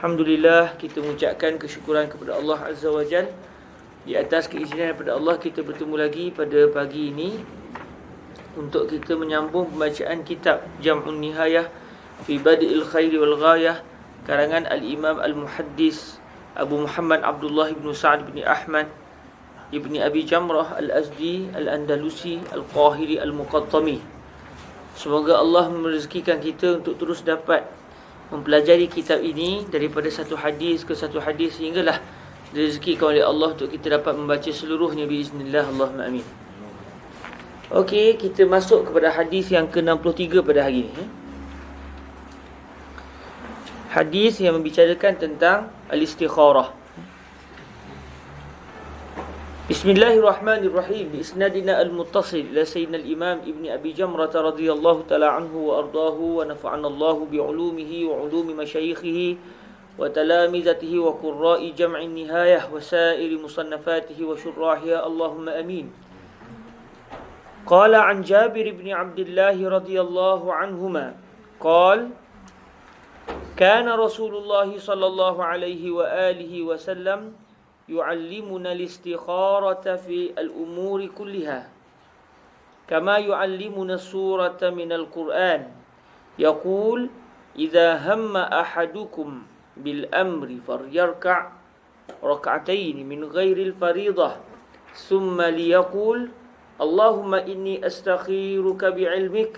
Alhamdulillah, kita mengucapkan kesyukuran kepada Allah Azza wa Jal. Di atas keizinan daripada Allah, kita bertemu lagi pada pagi ini untuk kita menyambung pembacaan kitab Jam'un Nihayah fi Badi'il Khairi wal Ghayah, karangan Al-Imam Al-Muhaddis Abu Muhammad Abdullah ibn Sa'ad ibn Ahmad ibn Abi Jamrah Al-Azdi Al-Andalusi Al-Qahiri Al-Muqattami. Semoga Allah merezekikan kita untuk terus dapat mempelajari kitab ini daripada satu hadis ke satu hadis, sehinggalah direzekikan oleh Allah untuk kita dapat membaca seluruhnya biiznillah. Allahumma amin. Okey, kita masuk kepada hadis yang ke-63 pada hari ini. Hadis yang membicarakan tentang al-istikharah. Bismillahirrahmanirrahim. Biisnadina al-muttasil ila sayyidina al-imam ibni Abi Jamrah radhiyallahu ta'ala anhu wa ardahu wa nafa'ana Allahu bi'ulumihi wa ulumi masyayikhihi wa talamizatihi wa qurra'i jam'in nihayah wa sa'iri musannafatihi wa syurrahiha. Allahumma amin. Qala an Jabir ibn Abdullah radhiyallahu anhuma qala kana Rasulullah sallallahu alaihi wa alihi wa sallam يعلمنا الاستخارة في الأمور كلها كما يعلمنا السورة من القرآن يقول إذا هم أحدكم بالأمر فليركع ركعتين من غير الفريضة ثم ليقول اللهم إني أستخيرك بعلمك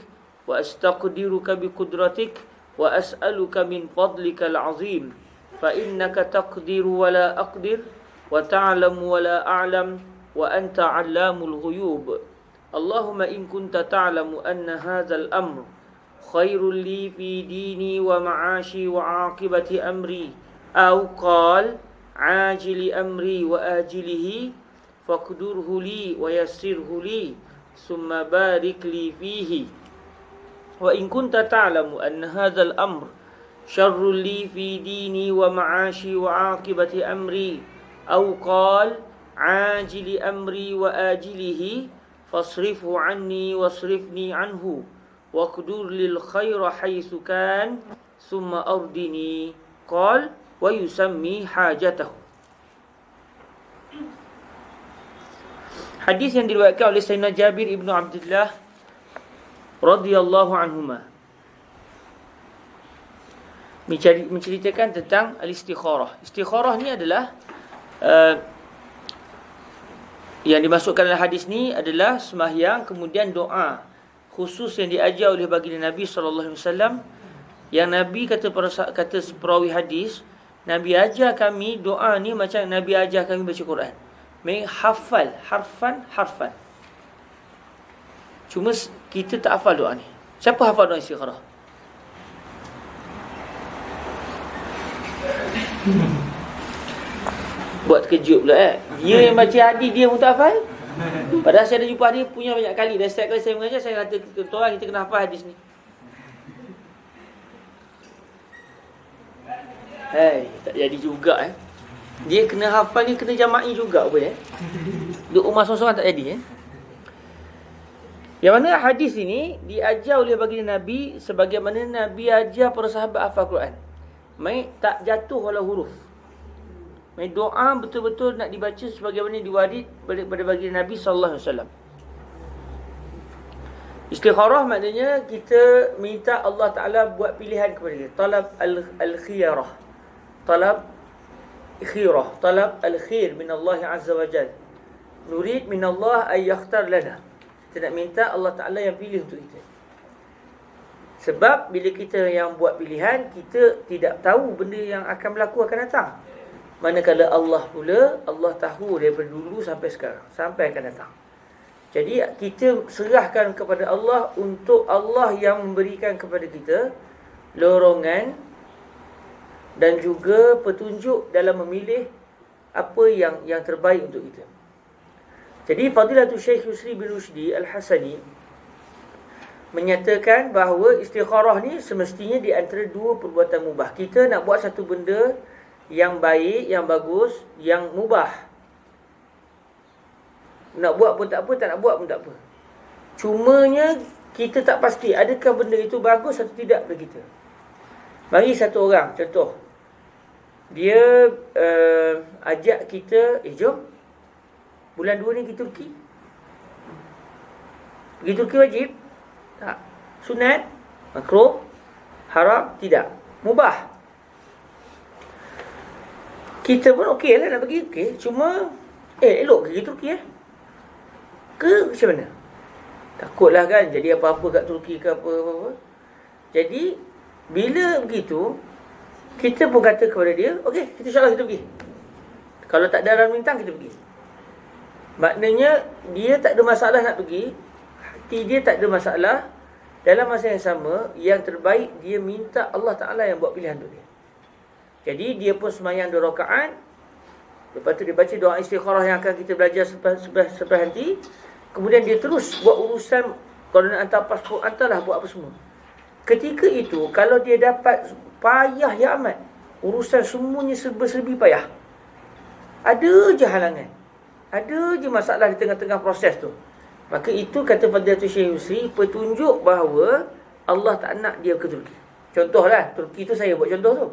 وأستقدرك بقدرتك وأسألك من فضلك العظيم فإنك تقدر ولا أقدر وتعلم ولا أعلم وأنت علام الغيوب اللهم إن كنت تعلم أن هذا الأمر خير لي في ديني ومعاشي وعاقبة أمري أو قال عاجل أمري وآجله فاقدره لي ويسره لي ثم بارك لي فيه وإن كنت تعلم أن هذا الأمر شر لي في ديني ومعاشي وعاقبة أمري أو قال عاجل أمري وآجله فاصرفه عني واصرفني عنه واقدر للخير حيث كان ثم أردني قال ويسمي حاجته. Hadis yang diriwayatkan oleh Sayyidina Jabir ibn Abdullah radhiyallahu anhuma menceritakan tentang al-istikharah. Istikharah ni adalah yang dimasukkan dalam hadis ni adalah sembahyang kemudian doa khusus yang diajar oleh baginda Nabi sallallahu alaihi wasallam, yang Nabi kata perawi hadis, Nabi ajar kami doa ni macam Nabi ajar kami baca Quran. Menghafal harfan. Cuma kita tak hafal doa ni. Siapa hafal doa istikharah? Buat terkejut pula Dia yang baca hadis dia pun tak hafal. Padahal saya dah jumpa dia punya banyak kali. Dan setiap kali saya mengajar, saya kata tuan kita kena hafal hadis ni. Tak jadi juga Dia kena hafal ni, kena jama'i juga apa Duk rumah sorang-sorang tak jadi Yang mana hadis ini diajar oleh baginda Nabi sebagaimana Nabi ajar para sahabat hafal Quran. Tak jatuh walau huruf. Doa betul-betul nak dibaca sebagaimana diwaris daripada baginda Nabi sallallahu alaihi wasallam. Istikharah maknanya kita minta Allah Taala buat pilihan kepada kita. Talab al-khiyarah. Talab al-khair min Allah Azza wa Jalla. Nurid min Allah ay yakhtar lana. Kita nak minta Allah Taala yang pilih untuk kita. Sebab bila kita yang buat pilihan, kita tidak tahu benda yang akan berlaku akan datang. Manakala Allah pula, Allah tahu daripada dulu sampai sekarang, sampai akan datang. Jadi kita serahkan kepada Allah untuk Allah yang memberikan kepada kita lorongan dan juga petunjuk dalam memilih apa yang terbaik untuk kita. Jadi Fadilatul Syekh Yusri bin Rushdi Al-Hasani menyatakan bahawa istikharah ni semestinya di antara dua perbuatan mubah. Kita nak buat satu benda yang baik, yang bagus, yang mubah. Nak buat pun tak apa, tak nak buat pun tak apa. Cumanya kita tak pasti adakah benda itu bagus atau tidak bagi kita. Mari satu orang, contoh, Dia ajak kita, jom bulan 2 ni pergi Turki. Pergi Turki wajib? Tak. Sunat? Makruh? Haram? Tidak. Mubah. Kita pun okey lah nak pergi, okey. Cuma elok pergi Turki ke macam mana? Takutlah kan jadi apa-apa kat Turki ke apa-apa. Jadi bila begitu, kita pun kata kepada dia, okey, kita insya-Allah kita pergi. Kalau tak ada orang bintang, kita pergi. Maknanya dia tak ada masalah nak pergi. Hati dia tak ada masalah. Dalam masa yang sama, yang terbaik dia minta Allah Ta'ala yang buat pilihan untuk dia. Jadi dia pun sembahyang 2 rakaat. Lepas tu dia baca doa istikharah yang akan kita belajar sampai nanti. Kemudian dia terus buat urusan, kalau nak hantar pasport, hantarlah, buat apa semua. Ketika itu, kalau dia dapat payah ya amat, urusan semuanya serba-serbi payah, ada je halangan, ada je masalah di tengah-tengah proses tu, maka itu kata Fadilatul Syekh Yusri, petunjuk bahawa Allah tak nak dia ke Turki. Contohlah, Turki tu saya buat contoh tu.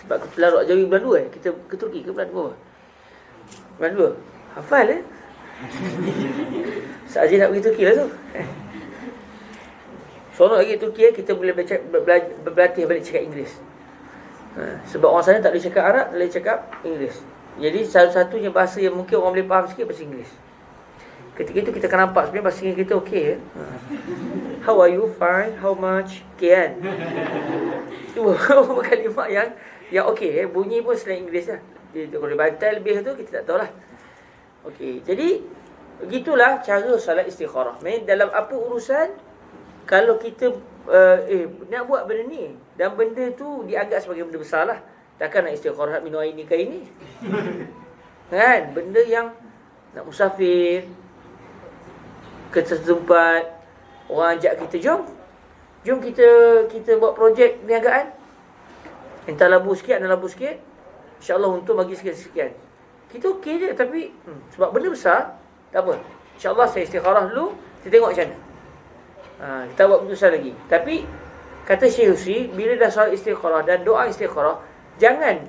Sebab Kepelarok Jawi bulan 2 kita ke Turki ke bulan 2? Bulan 2. Hafal Saja nak pergi Turki lah tu. Seronok lagi Turki, kita boleh berlatih balik cakap Inggeris. Sebab orang sana tak boleh cakap Arab, tak boleh cakap Inggeris. Jadi satu-satunya bahasa yang mungkin orang boleh faham sikit, bahasa Inggeris. Ketika itu kita akan nampak sebenarnya bahasa Inggeris kita okey How are you? Fine. How much? Okay kan? Itu kalimah yang okey bunyi pun selain Inggeris lah. Kalau bantai lebih tu kita tak tahulah. Okey, jadi begitulah cara salat istikharah. Dalam apa urusan, kalau kita nak buat benda ni dan benda tu dianggap sebagai benda besar lah, takkan nak istikharah minum air nikah ini kan? Benda yang nak musafir ke tempat, orang ajak kita, jom kita buat projek perniagaan, entah labu sikit, ada labu sikit, InsyaAllah untung bagi sekian-sekian. Kita okey je, tapi sebab benda besar, tak apa, InsyaAllah saya istikharah dulu, kita tengok macam mana. Kita buat keputusan lagi. Tapi kata Syekh Yusri, bila dah soal istikharah dan doa istikharah, jangan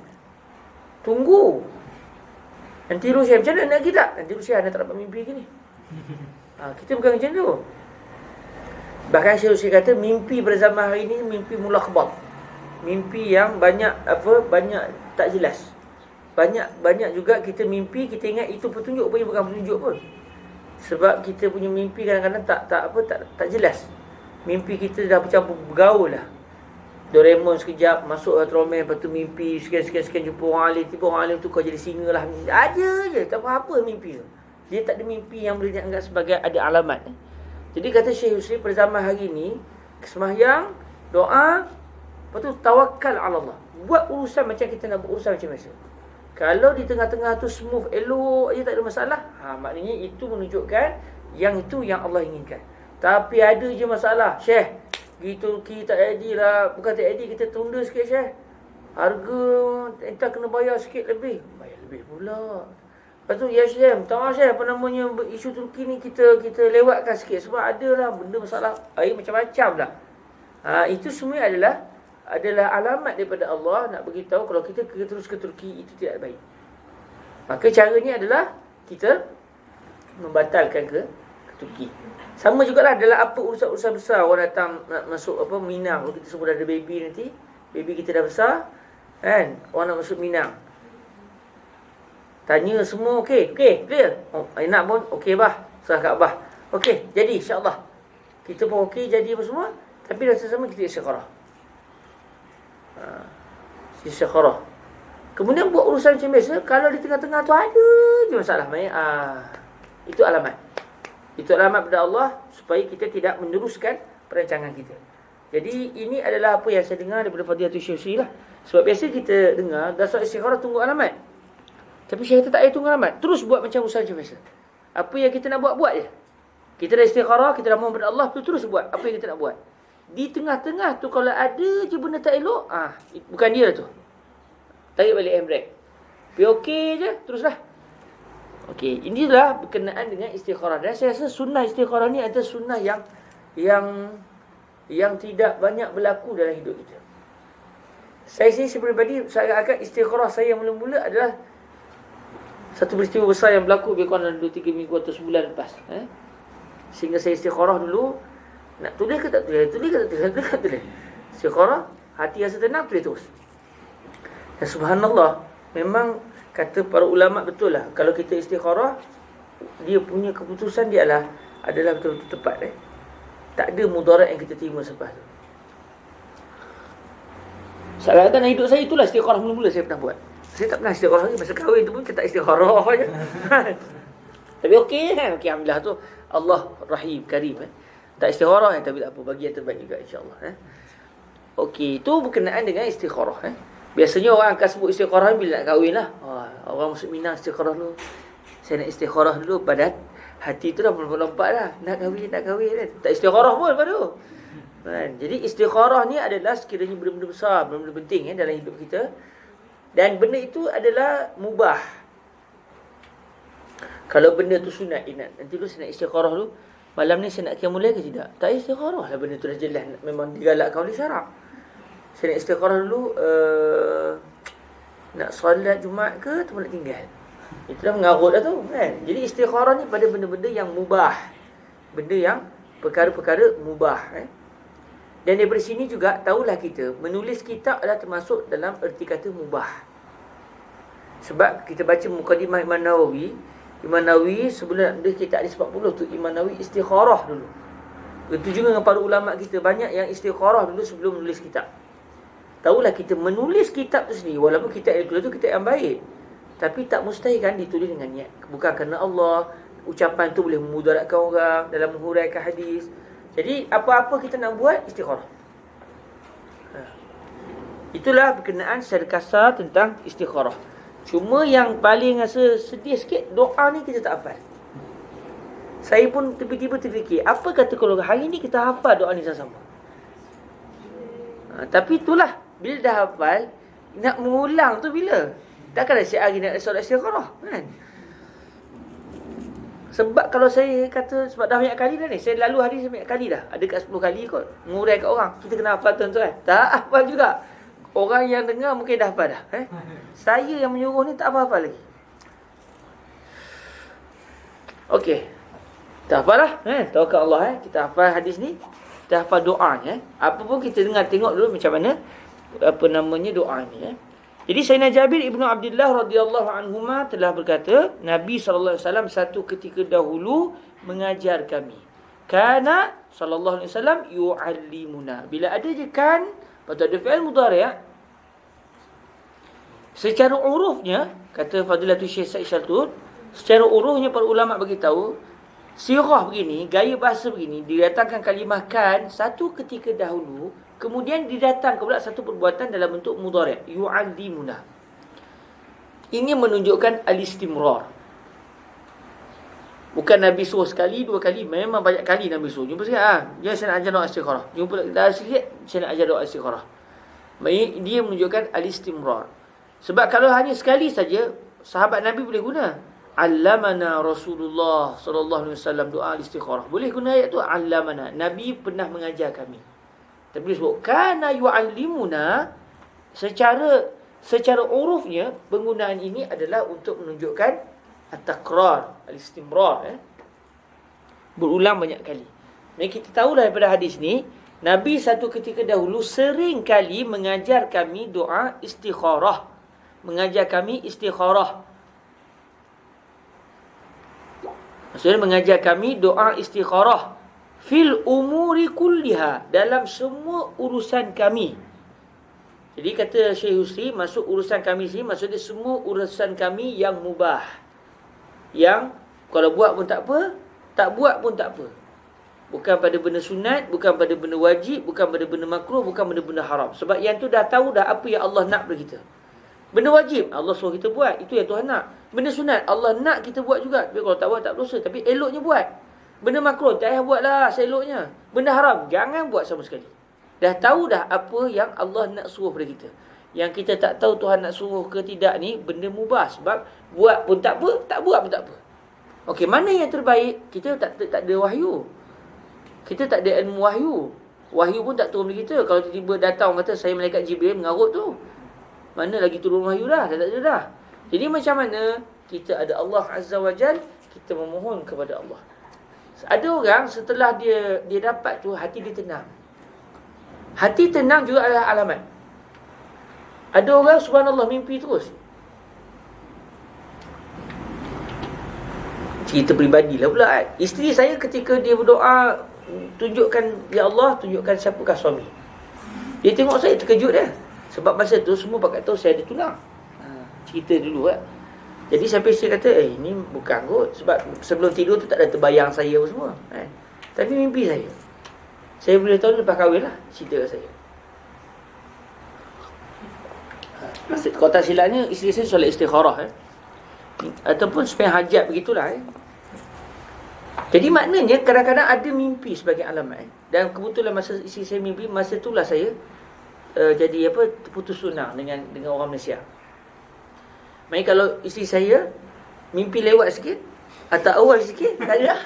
tunggu nanti Rusia macam mana nak pergi tak? Nanti Rusia anda tak dapat mimpi gini. Kita bukan macam tu. Bahkan Syekh Yusri kata mimpi pada zaman hari ini mimpi mulakhbat. Mimpi yang banyak tak jelas. Banyak juga kita mimpi, kita ingat itu petunjuk, pun bukan petunjuk pun. Sebab kita punya mimpi kadang-kadang tak jelas. Mimpi kita dah bercampur bergaul lah. Doraemon sekejap masuk Ultraman, lepas tu mimpi sekian jumpa orang alim, tiba orang alim tu kau jadi singa lah. Ada je, tak apa mimpi tu. Dia tak ada mimpi yang boleh dianggap sebagai ada alamat. Jadi kata Syekh Yusri, pada zaman hari ni, sembahyang, doa, lepas tu tawakal ala Allah. Buat urusan macam kita nak buat urusan macam biasa. Kalau di tengah-tengah tu smooth, elok je, tak ada masalah, maknanya itu menunjukkan yang itu yang Allah inginkan. Tapi ada je masalah, Syekh, pergi Turki tak jadi lah. Bukan tak jadi, kita tunda sikit, Syekh. Harga entah kena bayar sikit lebih. Bayar lebih pula. Lepas tu, ya Syekh, minta maaf Syekh, apa namanya, isu Turki ni kita lewatkan sikit. Sebab ada lah benda masalah air macam-macam lah. Itu semua adalah alamat daripada Allah nak beritahu kalau kita terus ke Turki itu tidak baik. Maka caranya adalah kita membatalkan ke Turki. Sama jugalah dalam apa urusan-urusan besar, orang datang nak masuk Minang, kalau kita semua dah ada baby nanti, baby kita dah besar kan, orang nak masuk Minang. Tanya semua okey, clear. Nak pun okey bah, serah kat abah. Okey, jadi insya-Allah. Kita pun okey jadi apa semua, tapi dah sama kita istikharah. Istikharah. Kemudian buat urusan macam biasa. Kalau di tengah-tengah tu ada je masalah, itu alamat. Itu alamat pada Allah supaya kita tidak meneruskan perancangan kita. Jadi ini adalah apa yang saya dengar daripada Fadilatul Syekh Yusri lah. Sebab biasa kita dengar dah soal istikharah tunggu alamat. Tapi Syekh kata tak payah tunggu alamat, terus buat macam urusan macam biasa. Apa yang kita nak buat je. Kita dah istikharah, kita dah mohon pada Allah, terus buat apa yang kita nak buat. Di tengah-tengah tu kalau ada je benda tak elok, bukan dia lah tu. Tarik balik handbrake. Pergi okey je, teruslah. Okey, inilah berkenaan dengan istikharah. Dan saya rasa sunnah istikharah ni adalah sunnah yang tidak banyak berlaku dalam hidup kita. Saya pribadi, saya akan istikharah saya mula-mula adalah satu peristiwa besar yang berlaku lebih kurang dalam 2-3 minggu atau sebulan lepas. Sehingga saya istikharah dulu. Nak tulis ke tak tulis? Tulis ke tak tulis? Istikharah, hati rasa tenang, tulis terus. Dan subhanallah, memang kata para ulama betul lah. Kalau kita istikharah, dia punya keputusan dia adalah betul-betul tepat. Tak ada mudarat yang kita terima selepas tu. Seakan-akan hidup saya itulah istikharah mula-mula saya pernah buat. Saya tak pernah istikharah lagi. Masa kahwin tu pun kita tak istikharah je. Tapi okey kan? Okey, alhamdulillah tu. Allah Rahim, Karim. Tak istikharah tapi tak apa. Bagi yang terbaik juga insyaAllah. Okey, itu berkenaan dengan istikharah. Biasanya orang akan sebut istikharah bila nak kahwin lah. Orang masuk Minang istikharah dulu. Saya nak istikharah dulu. Padahal hati tu dah melompat dah. Nak kahwin kan. Tak istikharah pun pada tu. Jadi istikharah ni adalah sekiranya benda-benda besar, benda-benda penting dalam hidup kita. Dan benda itu adalah mubah. Kalau benda tu sunat, nanti dulu saya nak istikharah dulu. Malam ni saya nak qiyamul lail ke tidak? Tak istikharah lah, benda tu dah jelas. Memang digalakkan oleh syarak. Saya nak istikharah dulu, nak solat Jumaat ke atau nak tinggal? Itu dah mengarut lah tu kan. Jadi istikharah ni pada benda-benda yang mubah. Benda yang perkara-perkara mubah. Dan daripada sini juga tahulah kita, menulis kitab adalah termasuk dalam erti kata mubah. Sebab kita baca Muqaddimah Imam Nawawi. Imam Nawawi sebelum nak tulis kitab hadis 40 tu, Imam Nawawi istikharah dulu. Itu juga dengan para ulama kita, banyak yang istikharah dulu sebelum menulis kitab. Tahulah kita menulis kitab tu sendiri, walaupun kitab yang tulis tu kitab yang baik, tapi tak mustahil kan ditulis dengan niat. Bukan kerana Allah, ucapan tu boleh memudaratkan orang dalam menghuraikan hadis. Jadi apa-apa kita nak buat, istikharah. Itulah berkenaan secara kasar tentang istikharah. Cuma yang paling rasa sedih sikit, doa ni kita tak hafal. Saya pun tiba-tiba terfikir, apa kata kalau hari ni kita hafal doa ni sama-sama. Tapi itulah, bila dah hafal, nak mengulang tu bila? Takkan dah siap hari nak solat istikharah kan? Sebab kalau saya kata, sebab dah banyak kali dah ni, saya lalu hari saya banyak kali dah. Ada kat 10 kali kot. Mengurai kat orang. Kita kena hafal tuan-tuan. Tak hafal juga. Orang yang dengar mungkin dah hafal dah. Saya yang menyuruh ni tak hafal lagi. Okey. Kita hafal lah. Tawakal Allah. Kita hafal hadis ni. Kita hafal doanya. Apa pun kita dengar, tengok dulu macam mana doa ni. Jadi Sayyidina Jabir Ibnu Abdullah radhiyallahu anhuma telah berkata, Nabi SAW satu ketika dahulu mengajar kami. Kana sallallahu alaihi wasallam yu'allimuna. Bila ada je kan, patut ada fi'il mudhari'. Secara urufnya, kata Fadilatul Syekh Said Syaltut, secara urufnya para ulama bagi tahu, sirah begini, gaya bahasa begini, didatangkan kalimah kan satu ketika dahulu, kemudian didatangkan pula satu perbuatan dalam bentuk mudhari', yu'allimuna. Ini menunjukkan al-istimrar. Bukan Nabi suruh sekali, dua kali, memang banyak kali Nabi suruh. Jumpa sikit, ya saya nak ajar doa istikharah. Jumpa dah sikit, saya nak ajar doa istikharah. Dia menunjukkan al-istimrar. Sebab kalau hanya sekali saja, sahabat Nabi boleh guna. Allamana Rasulullah sallallahu alaihi wasallam doa istikharah. Boleh guna ayat tu, allamana. Nabi pernah mengajar kami. Tapi dia sebut kana yu'allimuna, secara urufnya penggunaan ini adalah untuk menunjukkan at-takrar, al-istimrar, berulang banyak kali. Dan kita tahulah daripada hadis ni, Nabi satu ketika dahulu sering kali mengajar kami doa istikharah. Mengajar kami istikharah. Maksudnya mengajar kami doa istikharah fil umuri kulliha, dalam semua urusan kami. Jadi kata Syekh Husri, masuk urusan kami sini maksudnya semua urusan kami yang mubah. Yang kalau buat pun tak apa, tak buat pun tak apa. Bukan pada benda sunat, bukan pada benda wajib, bukan pada benda makruh, bukan benda-benda haram. Sebab yang tu dah tahu dah apa yang Allah nak pada kita. Benda wajib, Allah suruh kita buat, itu yang Tuhan nak. Benda sunat, Allah nak kita buat juga. Tapi kalau tak buat tak berdosa, tapi eloknya buat. Benda makruh, tak payah buatlah seeloknya. Benda haram, jangan buat sama sekali. Dah tahu dah apa yang Allah nak suruh pada kita. Yang kita tak tahu Tuhan nak suruh ke tidak ni, benda mubah. Sebab buat pun tak apa, tak buat pun tak apa. Okey, mana yang terbaik? Kita tak ada wahyu. Kita tak ada ilmu wahyu. Wahyu pun tak turun dari kita. Kalau tiba-tiba datang orang kata saya malaikat Jibril, mengarut tu. Mana lagi turun wahyu dah, tak ada dah. Jadi macam mana kita ada Allah Azza wa Jal, kita memohon kepada Allah. Ada orang setelah dia dapat tu, hati dia tenang. Hati tenang juga adalah alamat. Ada orang subhanallah mimpi terus. Cerita peribadilah pula kan. Isteri saya ketika dia berdoa, tunjukkan ya Allah, tunjukkan siapakah suami. Dia tengok saya, terkejut dia. Sebab masa tu semua pakat tahu saya ada tunang. Cerita dulu kan. Jadi sampai saya kata, ini bukan kot. Sebab sebelum tidur tu tak ada terbayang saya apa semua kan. Tapi mimpi saya. Saya boleh tahu lepas kahwin lah, cerita saya. Kalau tak silapnya, isteri saya solat istikharah ataupun sembahyang hajat begitulah Jadi maknanya kadang-kadang ada mimpi sebagai alamat Dan kebetulan masa isteri saya mimpi, masa itulah saya jadi terputus tunang dengan orang Malaysia. Maksudnya kalau isteri saya mimpi lewat sikit atau awal sikit, tak ada.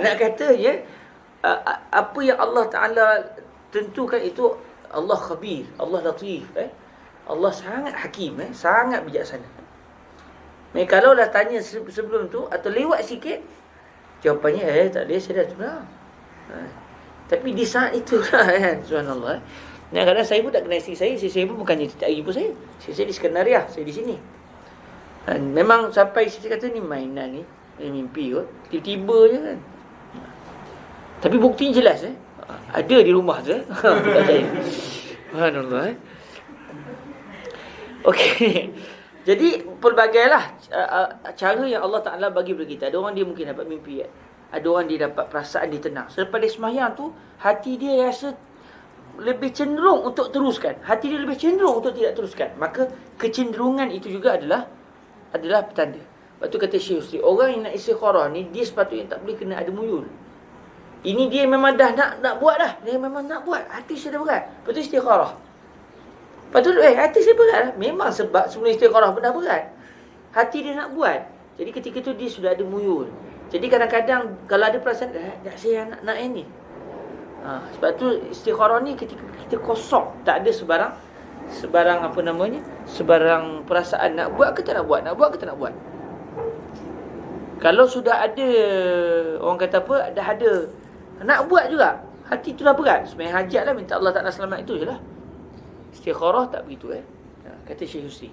Nak katanya apa yang Allah Ta'ala tentukan itu, Allah khabir, Allah latif, Allah sangat hakim, sangat bijaksana. Kalau dah tanya sebelum tu atau lewat sikit, jawapannya tak ada, saya dah tunang. Tapi di saat itulah kan, subhanallah. Kadang-kadang saya pun tak kenal isteri saya pun bukannya tak ibu saya. Saya di Skenaria, saya di sini. Memang sampai isteri kata ni mainan ni, mimpi kot. Tiba-tiba je kan. Tapi bukti jelas ada di rumah tu bukan saya. Subhanallah. Okey. Jadi pelbagailah cara yang Allah Ta'ala bagi kepada kita. Ada orang dia mungkin dapat mimpi, ada orang dia dapat perasaan dia tenang. Selepas dia sembahyang tu, hati dia rasa lebih cenderung untuk teruskan. Hati dia lebih cenderung untuk tidak teruskan. Maka kecenderungan itu juga adalah petanda. Lepas tu kata Syekh Husri, orang yang nak istikharah ni, dia sepatutnya tak boleh kena ada muyul. Ini dia memang dah nak buat dah. Dia memang nak buat. Hati saya dah berat. Lepas tu istikharah. Lepas tu hati saya berat lah. Memang sebab sebelum istikharah pun dah berat. Hati dia nak buat. Jadi ketika tu dia sudah ada muyul. Jadi kadang-kadang kalau ada perasaan, saya nak yang ni. Sebab tu istikharah ni ketika kita kosong, tak ada sebarang apa namanya, sebarang perasaan nak buat ke tak nak buat, nak buat ke tak nak buat. Kalau sudah ada, orang kata apa, dah ada nak buat juga, hati tu dah berat, sembahyang hajat lah, minta Allah Ta'ala selamat, itu je lah. Istikharah tak begitu kata Syekh Husri.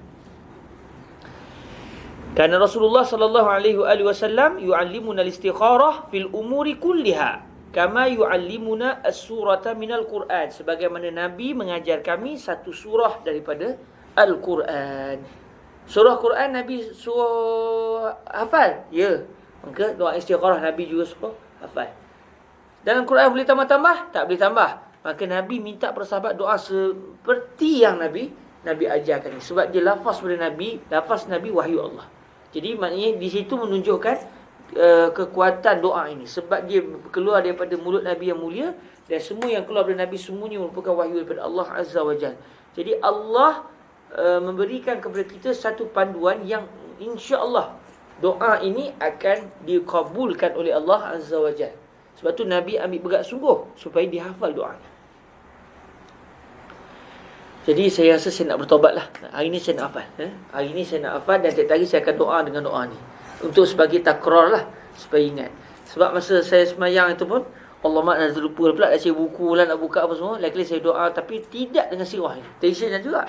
Karena Rasulullah sallallahu alaihi wasallam yu'allimuna al-istikharah fil umuri kulliha kama yu'allimuna as-surata minal Quran, sebagaimana Nabi mengajar kami satu surah daripada Al-Quran. Surah Quran Nabi suruh hafal. Ya. Maka doa istikharah Nabi juga suruh hafal. Dalam Quran boleh tambah-tambah? Tak boleh tambah. Maka Nabi minta para sahabat doa seperti yang Nabi ajarkan ni. Sebab dia lafaz pada Nabi, lafaz Nabi wahyu Allah. Jadi maknanya di situ menunjukkan kekuatan doa ini. Sebab dia keluar daripada mulut Nabi yang mulia, dan semua yang keluar dari Nabi semuanya merupakan wahyu daripada Allah Azza wa Jalla. Jadi Allah memberikan kepada kita satu panduan yang insya-Allah doa ini akan dikabulkan oleh Allah Azza wa Jalla. Sebab tu Nabi ambil berat sungguh supaya dihafal doa ni. Jadi saya rasa saya nak bertaubat lah. Hari ni saya nak hafal. Hari ni saya nak hafal, dan setiap hari saya akan doa dengan doa ni. Untuk sebagai takrar lah, supaya ingat. Sebab masa saya semayang itu pun, Allah mak dah terlupa pula, dah cari buku lah, nak buka apa semua. Lagi saya doa, tapi tidak dengan sirah ni. Tension juga.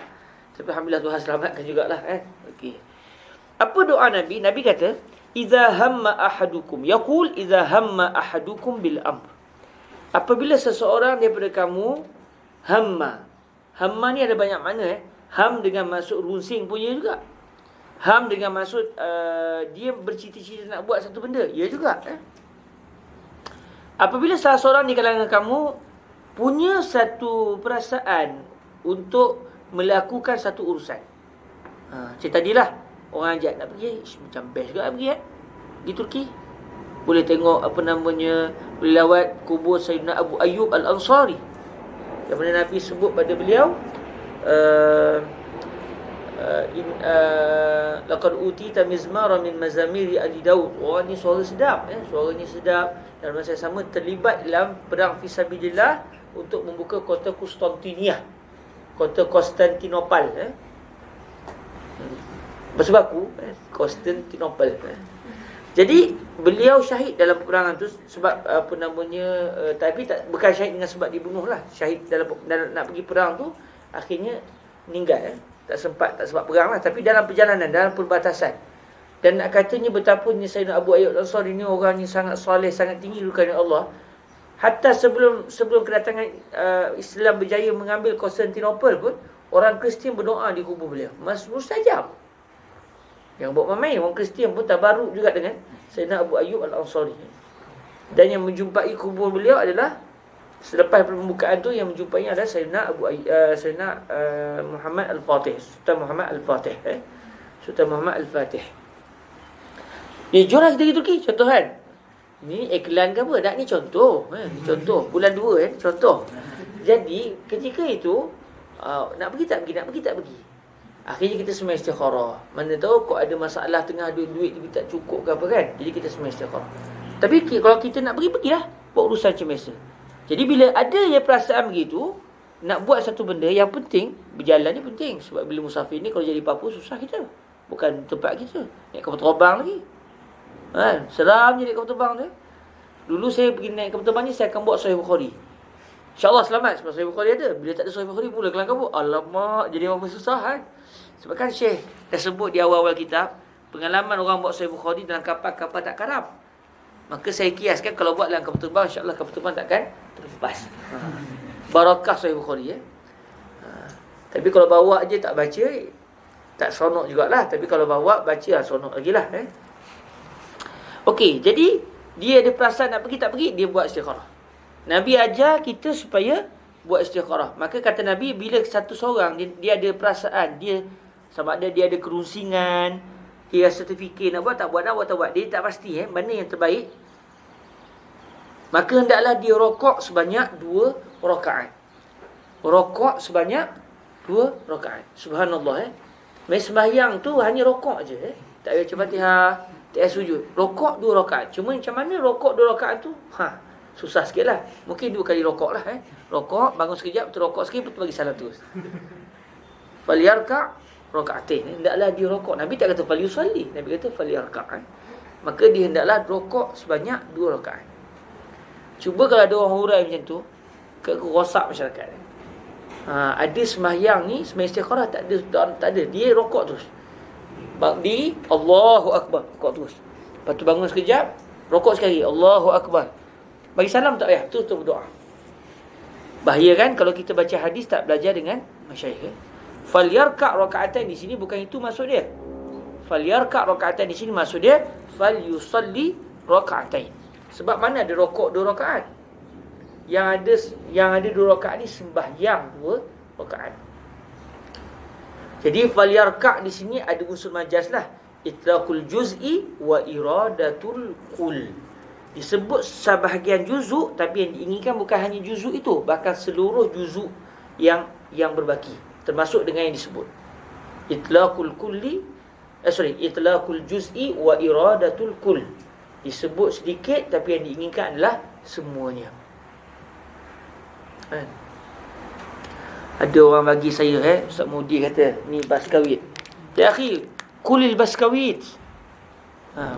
Tapi alhamdulillah Tuhan selamatkan jugalah. Okey. Apa doa Nabi? Nabi kata, Iza hamma ahadukum. Yaqul, Iza hamma ahadukum bil amr. Apabila seseorang daripada kamu hamma. Hamma ni ada banyak makna. Ham dengan maksud runsing punya juga. Ham dengan maksud dia bercita-cita nak buat satu benda. Ya juga. Apabila salah seorang di kalangan kamu punya satu perasaan untuk melakukan satu urusan. Macam tadilah, orang ajak nak pergi, macam best juga nak pergi di Turki. Boleh tengok apa namanya, boleh lawat kubur Sayyidina Abu Ayyub Al-Ansari, yang mana Nabi sebut pada beliau laqad utita mizmara min mazamiri ali Daud. Oh, ni suara sedap, suaranya sedap. Dan masa yang sama terlibat dalam perang fisabilillah untuk membuka kota Konstantinia, kota Konstantinopel, bersebaku Konstantinopel. Jadi beliau syahid dalam peperangan tu sebab tapi bukan syahid dengan sebab dibunuh lah. Syahid dalam nak pergi perang tu akhirnya meninggal. Tak sebab perang lah, tapi dalam perjalanan, dalam perbatasan. Dan nak katanya betapa Sayyidina Abu Ayyub Al-Ansari ni orang yang sangat soleh, sangat tinggi rukun Allah. Hatta sebelum kedatangan Islam berjaya mengambil Konstantinopel pun, orang Kristian berdoa di kubur beliau. Mustajab. Yang buat main, orang Kristian pun tabaruk juga dengan Sayyidina Abu Ayyub Al-Ansari. Dan yang menjumpai kubur beliau adalah, selepas pembukaan tu, yang menjumpai adalah Sayyidina Muhammad Al-Fatih, Sultan Muhammad Al-Fatih. Sultan Muhammad Al-Fatih. Ni jom lah kita pergi Turki, contoh kan. Ni iklan ke apa? Tak, ni contoh. Ni contoh. Bulan 2 contoh. Jadi ketika itu nak pergi tak pergi. Akhirnya kita semua istikharah. Mana tahu kau ada masalah tengah duit tapi tak cukup ke apa kan. Jadi kita semua istikharah. Tapi kalau kita nak pergilah. Buat urusan macam biasa. Jadi bila ada yang perasaan begitu, nak buat satu benda yang penting, berjalan ni penting. Sebab bila musafir ni kalau jadi apa-apa susah kita. Bukan tempat kita. Naik kapal terbang lagi. Seram je naik kapal terbang tu. Dulu saya pergi naik kapal terbang ni, saya akan buat Sahih Bukhari. InsyaAllah selamat sebab Sahih Bukhari ada. Bila tak ada Sahih Bukhari mula kelang kabut. Alamak, jadi apa susah kan. Sebab kan Syekh dah sebut di awal-awal kitab, pengalaman orang buat Sahih Bukhari dalam kapal tak karam. Maka saya kiaskan kalau buat dalam kapal terbang, insyaAllah kapal terbang takkan terlepas. Barakah Sahih Bukhari. Tapi kalau bawa je tak baca, tak seronok jugalah. Tapi kalau bawa, baca lah, seronok lagi lah. Okey, jadi dia ada perasaan nak pergi tak pergi, dia buat istikharah. Nabi ajar kita supaya buat istikharah. Maka kata Nabi, bila satu seorang dia ada perasaan, dia sama ada dia ada kerunsingan, dia rasa terfikir nak buat tak buat, dia tak pasti mana yang terbaik, maka hendaklah dia rokok sebanyak 2 rakaat. Rokok sebanyak 2 rakaat. Subhanallah. Main sembahyang tu hanya rokok je. Tak payah baca Fatihah, tak payah sujud. Rokok 2 rakaat. Cuma macam mana rokok 2 rakaat tu? Susah sikit lah. Mungkin 2 kali rokok lah. Rokok, bangun sekejap, betul rokok sikit, betul bagi salam terus. Falyarka' raka'atain. Hendaklah dia rokok. Nabi tak kata falyusalli. Nabi kata falyarka'. Maka dia hendaklah rokok sebanyak 2 rakaat. Cuba kalau ada orang hurai macam tu, rosak masyarakat. Ada sembahyang ni, sembahyang istikharah tak ada. Dia rokok terus. Di Allahu Akbar, rokok terus. Lepas tu bangun sekejap, rokok sekali, Allahu Akbar. Bagi salam tak payah, terus berdoa. Bahaya kan kalau kita baca hadis tak belajar dengan masyayikh. Falyarka' raka'atain di sini bukan itu maksud dia. Falyarka' raka'atain di sini maksud dia falyusalli raka'atain. Sebab mana ada rokok 2 rakaat? Yang ada 2 rakaat ni sembahyang 2 rakaat. Jadi falyarka' di sini ada unsur majaz lah. Itlaqul juz'i wa iradatul kull. Disebut sebahagian juzuk, tapi yang diinginkan bukan hanya juzuk itu, bahkan seluruh juzuk yang berbaki, termasuk dengan yang disebut itlaqul juz'i wa iradatul kull. Disebut sedikit, tapi yang diinginkan adalah semuanya. Ada orang bagi saya Ustaz Mudi kata ni baskawit. Ya akhi, kulil baskawit.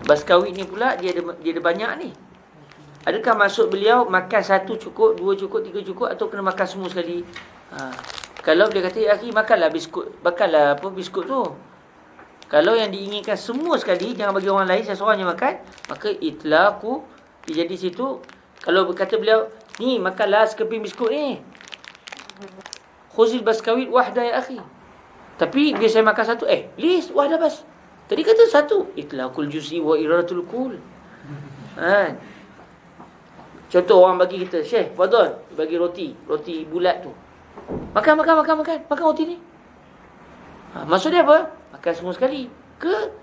Baskawit ni pula dia ada banyak ni. Adakah maksud beliau makan 1 cukup, 2 cukup, 3 cukup, atau kena makan semua sekali? Kalau dia kata ya akhi, makanlah biskut tu. Kalau yang diinginkan semua sekali, jangan bagi orang lain, saya seorang yang makan, maka itlaqu. Jadi situ kalau berkata beliau, ni makanlah sekeping biskut ni. Khuzil baskawit wahda ya akhi. Tapi bila saya makan 1, list wahda bas. Tadi kata 1, itlaqul juz'i wa iradatul kull. Contoh orang bagi kita, Syekh, fadhal, bagi roti bulat tu. Makan roti ni. Maksud dia apa? Makan semua sekali. Ke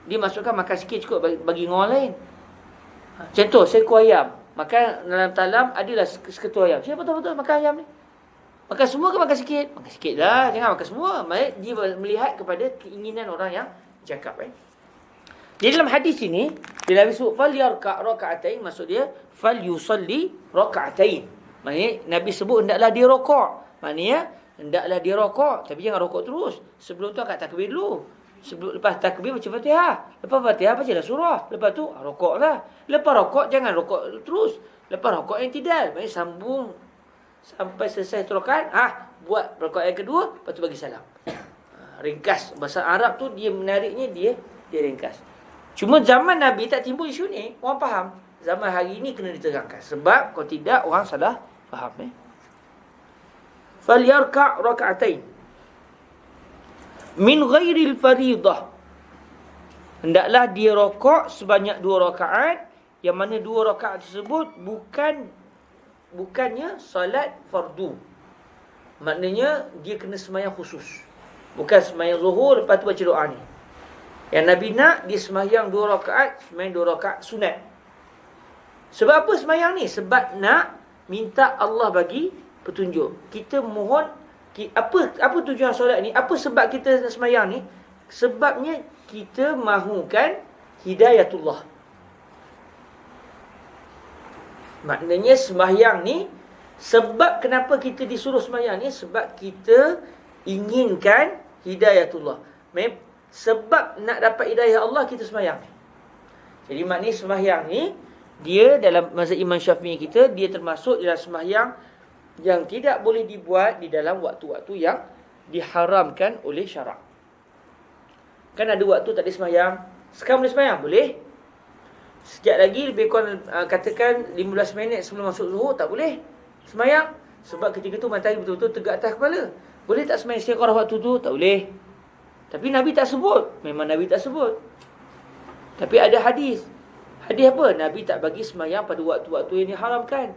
dia masukkan makan sikit cukup bagi dengan orang lain. Contoh, seekor ayam. Makan dalam talam adalah seketul ayam. Siapa betul-betul makan ayam ni? Makan semua ke makan sikit? Makan sikit lah, jangan makan semua. Dia melihat kepada keinginan orang yang cakap. Di dalam hadis ini, bila Nabi sebut fal yarka' raka'atain, maksud dia fal yusalli raka'atain. Maknanya Nabi sebut hendaklah dia rokok. Maknanya hendaklah dia rokok, tapi jangan rokok terus. Sebelum tu angkat takbir dulu. Lepas takbir baca Fatihah. Lepas Fatihah bacalah surah. Lepas tu rokoklah. Lepas rokok jangan rokok terus. Lepas rokok yang tidak. Maknanya sambung sampai selesai rakaat. Buat rakaat yang kedua, lepas tu bagi salam. Ringkas. Bahasa Arab tu dia menariknya dia ringkas. Cuma zaman Nabi tak timbul isu ni, orang faham. Zaman hari ni kena diterangkan. Sebab kalau tidak orang salah faham. Falyarka' raka'atain min ghairil faridah. Hendaklah dia rokok sebanyak 2 rakaat, yang mana 2 rakaat tersebut bukannya salat fardu. Maknanya dia kena sembahyang khusus. Bukan sembahyang zuhur lepas tu baca doa ni. Yang Nabi nak dia sembahyang 2 rakaat, sembahyang 2 rakaat sunat. Sebab apa sembahyang ni? Sebab nak minta Allah bagi petunjuk. Kita mohon apa tujuan solat ni? Apa sebab kita nak sembahyang ni? Sebabnya kita mahukan hidayatullah. Maknanya sembahyang ni, sebab kenapa kita disuruh sembahyang ni? Sebab kita inginkan hidayatullah. Sebab nak dapat hidayah Allah kita sembahyang. Jadi maknanya sembahyang ni, dia dalam mazhab Imam Syafi'i kita, dia termasuk dalam sembahyang yang tidak boleh dibuat di dalam waktu-waktu yang diharamkan oleh syarak. Kan ada waktu tak boleh sembahyang. Sekarang boleh sembahyang? Boleh. Sekejap lagi lebih kurang katakan 15 minit sebelum masuk zuhur tak boleh sembahyang. Sebab ketika tu matahari betul-betul tegak atas kepala. Boleh tak sembahyang istiqarah waktu tu? Tak boleh. Tapi Nabi tak sebut. Memang Nabi tak sebut. Tapi ada hadis. Hadis apa? Nabi tak bagi sembahyang pada waktu-waktu yang diharamkan.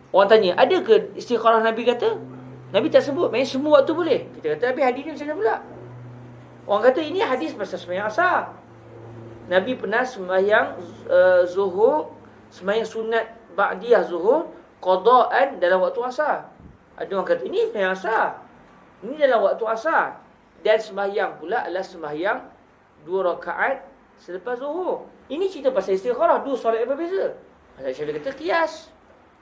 Orang tanya, ada ke istiqarah Nabi kata? Nabi tak sebut. Maksudnya semua waktu boleh. Kita kata, tapi hadis ni macam mana pula? Orang kata ini hadis pasal sembahyang asar. Nabi pernah sembahyang zuhur, sembahyang sunat ba'diyah zuhur, qada'an dalam waktu asar. Ada orang kata, ini sembahyang asar. Ini dalam waktu asar. Dan sembahyang pula adalah sembahyang 2 rakaat selepas zuhur. Ini cerita pasal istiqarah, 2 solat yang berbeza. Mazhab Syafi'i kata kias.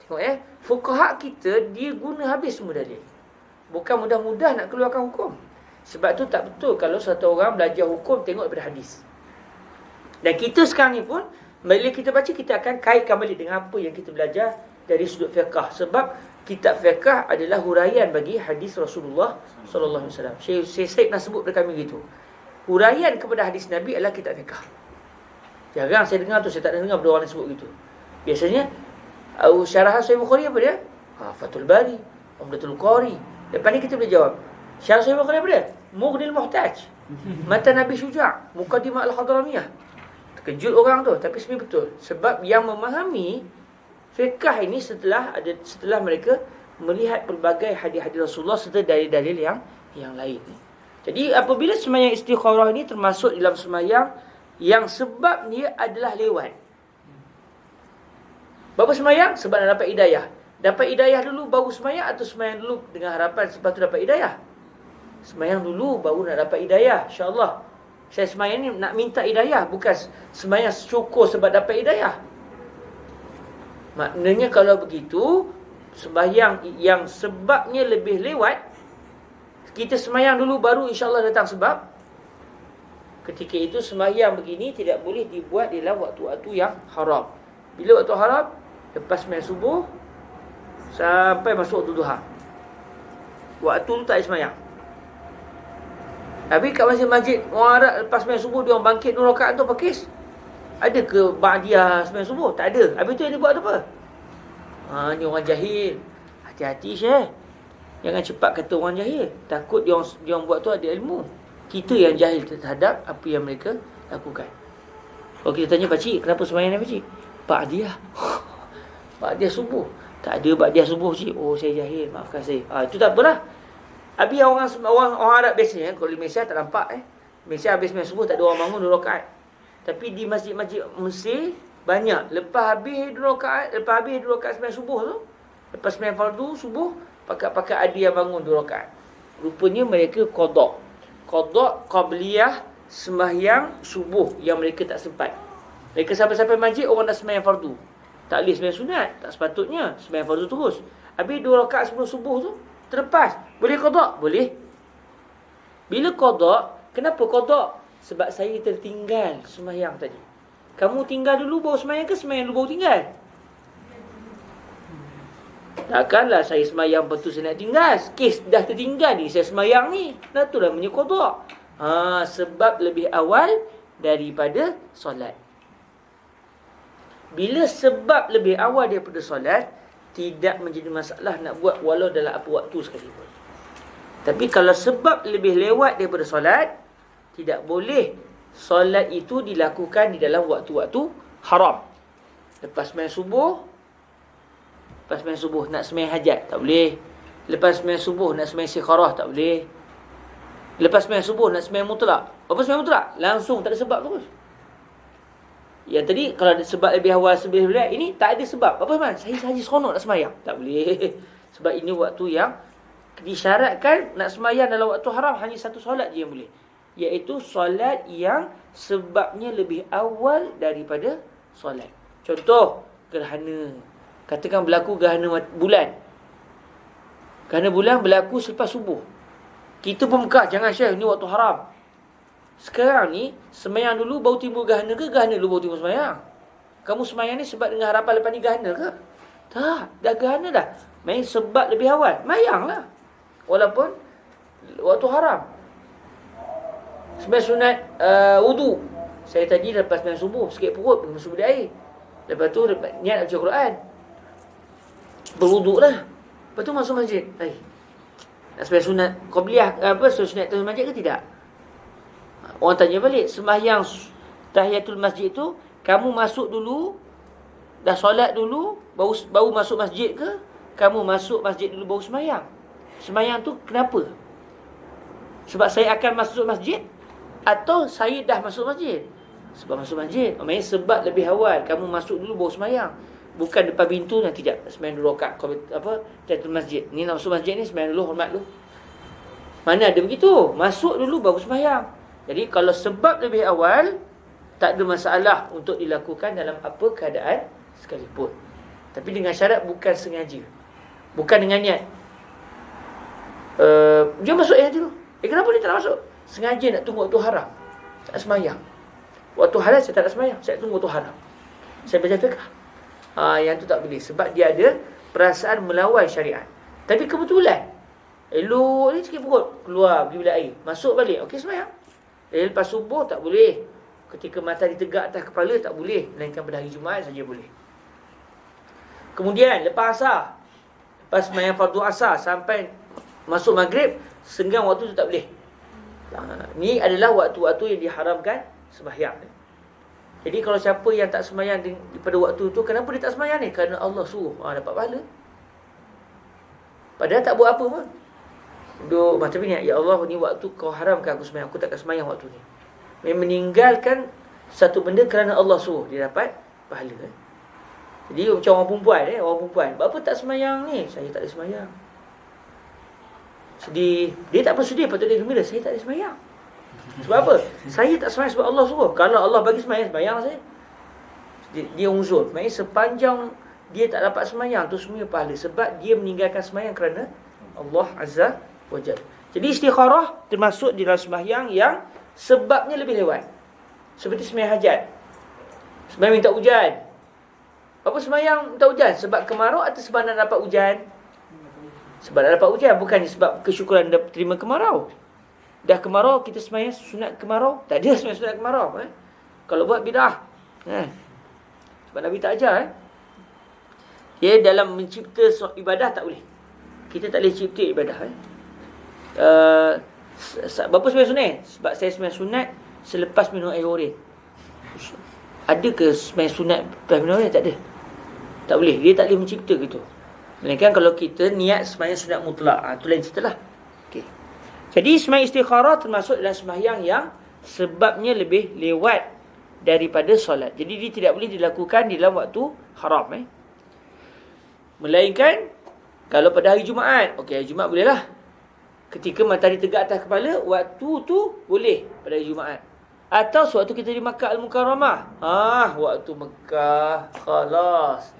Tengok fuqaha kita dia guna habis semua dalil. Bukan mudah-mudah nak keluarkan hukum. Sebab tu tak betul kalau satu orang belajar hukum tengok daripada hadis. Dan kita sekarang ni pun bila kita baca kita akan kaitkan balik dengan apa yang kita belajar dari sudut fiqh. Sebab kitab fiqh adalah huraian bagi hadis Rasulullah sallallahu alaihi wasallam. Syekh nak sebut dekat kami gitu. Huraian kepada hadis Nabi adalah kitab fiqh. Jarang saya dengar tu, saya tak dengar orang yang sebut gitu. Biasanya syarahan Sahih Bukhari apa dia? Fathul Bari, Umdatul Qari. Lepas ni kita boleh jawab. Syarah Sahih Bukhari apa dia? Mughnil Muhtaj. Matan Nabi Syuja', Muqaddimah Al-Hadramiyah. Terkejut orang tu, tapi sebenarnya betul. Sebab yang memahami fiqh ini setelah mereka melihat pelbagai hadis-hadis Rasulullah serta dalil-dalil yang lain. Jadi apabila sembahyang istikharah ini termasuk dalam sembahyang yang sebab dia adalah lewat. Berapa sembahyang? Sebab nak dapat hidayah. Dapat hidayah dulu baru sembahyang atau sembahyang dulu dengan harapan sebab tu dapat hidayah? Sembahyang dulu baru nak dapat hidayah, insya-Allah. Saya sembahyang ni nak minta hidayah, bukan sembahyang syukur sebab dapat hidayah. Maknanya kalau begitu, sembahyang yang sebabnya lebih lewat, kita sembahyang dulu baru insya-Allah datang sebab. Ketika itu sembahyang begini tidak boleh dibuat dalam waktu-waktu yang haram. Bila waktu haram? Lepas sembahyang subuh sampai masuk waktu duha. Waktu tu tak sembahyang. Tapi kat masjid-masjid orang Arab lepas sembahyang subuh dia orang bangkit 2 rakaat tu pakis. Ada ke ba'diyah sembahyang subuh? Tak ada. Habis tu yang dia buat apa? Ni orang jahil. Hati-hati Syekh. Jangan cepat kata orang jahil. Takut dia orang buat tu ada ilmu. Kita yang jahil terhadap apa yang mereka lakukan. Kalau kita tanya pakcik, kenapa sembahyang ni pakcik? Ba'diyah. Ba'diyah subuh. Tak ada ba'diyah subuh pakcik. Oh saya jahil, maafkan saya. Itu tak apalah. Habis orang Arab biasanya, kalau di Malaysia tak nampak Malaysia habis sembahyang subuh tak ada orang bangun 2 rakaat. Tapi di masjid-masjid Mesir banyak. Lepas habis 2 rakaat sembahyang subuh tu, lepas sembahyang fardu subuh, pakar-pakar ada yang bangun 2 rakaat. Rupanya mereka qada. Qada qabliyah sembahyang subuh yang mereka tak sempat. Mereka sampai-sampai masjid orang dah sembahyang fardu. Tak boleh sembahyang sunat, tak sepatutnya sembahyang fardu terus. Habis 2 rakaat sebelum subuh tu terlepas. Boleh qada? Boleh. Bila qada, kenapa qada? Sebab saya tertinggal sembahyang tadi. Kamu tinggal dulu baru sembahyang ke sembahyang dulu baru tinggal? Takkanlah saya sembahyang lepas tu saya nak tinggal. Kes dah tertinggal ni, saya sembahyang ni. Dah tu lah punya qada. Sebab lebih awal daripada solat. Bila sebab lebih awal daripada solat, tidak menjadi masalah nak buat walau dalam apa waktu sekalipun. Tapi kalau sebab lebih lewat daripada solat, tidak boleh solat itu dilakukan di dalam waktu-waktu haram. Lepas sembahyang subuh nak sembahyang hajat, tak boleh. Lepas sembahyang subuh nak sembahyang istikharah, tak boleh. Lepas sembahyang subuh nak sembahyang mutlak. Apa sembahyang mutlak? Langsung, tak ada sebab terus. Yang tadi kalau ada sebab lebih awal sebelum lewat, ini tak ada sebab. Apa sebenarnya? Saya sahaja seronok nak sembahyang. Tak boleh. Sebab ini waktu yang disyaratkan nak sembahyang dalam waktu haram, hanya satu solat je yang boleh. Iaitu solat yang sebabnya lebih awal daripada solat. Contoh, gerhana. Katakan berlaku gerhana bulan. Gerhana bulan berlaku selepas subuh. Kita pun Mekah, jangan Syekh, ni waktu haram. Sekarang ni, sembahyang dulu baru timbul gerhana ke? Gerhana dulu baru timbul sembahyang? Kamu sembahyang ni sebab dengan harapan lepas ni gerhana ke? Tak, dah gerhana dah. Main sebab lebih awal, sembahyang lah. Walaupun waktu haram. Sembahyang sunat wudu. Saya tadi lepas sembahyang subuh, sikit perut, minum subuh air. Lepas tu niat baca Quran. Berwuduk lah. Lepas tu masuk masjid. Nak sembahyang sunat qabliyah, sunat tahiyyatul masjid ke tidak? Orang tanya balik, sembahyang tahiyatul masjid tu, kamu masuk dulu, dah solat dulu, baru masuk masjid ke? Kamu masuk masjid dulu baru sembahyang? Sembahyang tu kenapa? Sebab saya akan masuk masjid? Atau saya dah masuk masjid? Sebab masuk masjid. Maksudnya sebab lebih awal, kamu masuk dulu baru sembahyang. Bukan depan pintu, tidak. Sembahyang dulu rakaat tahiyatul masjid. Ni nak masuk masjid ni, sembahyang dulu, hormat dulu. Mana ada begitu? Masuk dulu baru sembahyang. Jadi kalau sebab lebih awal, tak ada masalah untuk dilakukan dalam apa keadaan sekalipun. Tapi dengan syarat bukan sengaja. Bukan dengan niat. Dia masuk dulu. Kenapa dia tak nak masuk? Sengaja nak tunggu waktu haram. Tak sembahyang. Waktu halal saya tak nak sembahyang. Saya tunggu waktu haram. Saya baca fiqh. Yang tu tak boleh. Sebab dia ada perasaan melawan syariat. Tapi kebetulan, elok ni sikit perut, keluar pergi bilik air, masuk balik, okey sembahyang. Lepas subuh tak boleh. Ketika matahari tegak atas kepala tak boleh. Melainkan pada hari Jumaat saja boleh. Kemudian lepas asar, lepas sembahyang fardu asar sampai masuk maghrib, senggang waktu tu tak boleh. Ni adalah waktu-waktu yang diharamkan sembahyang. Jadi kalau siapa yang tak sembahyang pada waktu tu, kenapa dia tak sembahyang ni? Kerana Allah suruh, dapat pahala. Padahal tak buat apa pun. Duk macam ni, ya Allah, ni waktu kau haramkan aku sembahyang, aku takkan sembahyang waktu ni. Meninggalkan satu benda kerana Allah suruh, dia dapat pahala. Jadi macam orang perempuan, apa tak sembahyang ni? Saya tak ada sembahyang. Sedih. Dia tak bersedih, patut dia gembira. Saya tak ada sembahyang. Sebab apa? Saya tak sembahyang sebab Allah suruh. Kalau Allah bagi sembahyang, sembahyang saya. Dia uzur. Maksudnya sepanjang dia tak dapat sembahyang tu semua pahala. Sebab dia meninggalkan sembahyang kerana Allah Azza wa Jalla. Jadi istikharah termasuk di dalam sembahyang yang sebabnya lebih lewat. Seperti sembahyang hajat. Sembahyang minta hujan. Apa sembahyang minta hujan? Sebab kemarau atau sebab nak dapat hujan? Sebab nak dapat hujan. Bukannya sebab kesyukuran terima kemarau. Dah kemarau, kita sembahyang sunat kemarau. Tak ada sembahyang sunat kemarau. Kalau buat bid'ah. Sebab Nabi tak ajar. Dia dalam mencipta ibadah tak boleh. Kita tak boleh cipta ibadah. Berapa sembahyang sunat? Sebab saya sembahyang sunat selepas minum air oren. Ada ke sembahyang sunat lepas minum oren? Tak ada. Tak boleh. Dia tak boleh mencipta gitu. Melainkan kalau kita niat sembahyang sunat mutlak, itu lain cerita lah. Okay. Jadi sembahyang istikharah termasuk dalam sembahyang yang sebabnya lebih lewat daripada solat. Jadi dia tidak boleh dilakukan di dalam waktu haram. Melainkan Kalau pada hari Jumaat, okey, hari Jumaat boleh lah. Ketika matahari tegak atas kepala, waktu tu boleh pada hari Jumaat. Atau sewaktu kita di Makkah Al-Mukarramah. Waktu Mekah, khalas.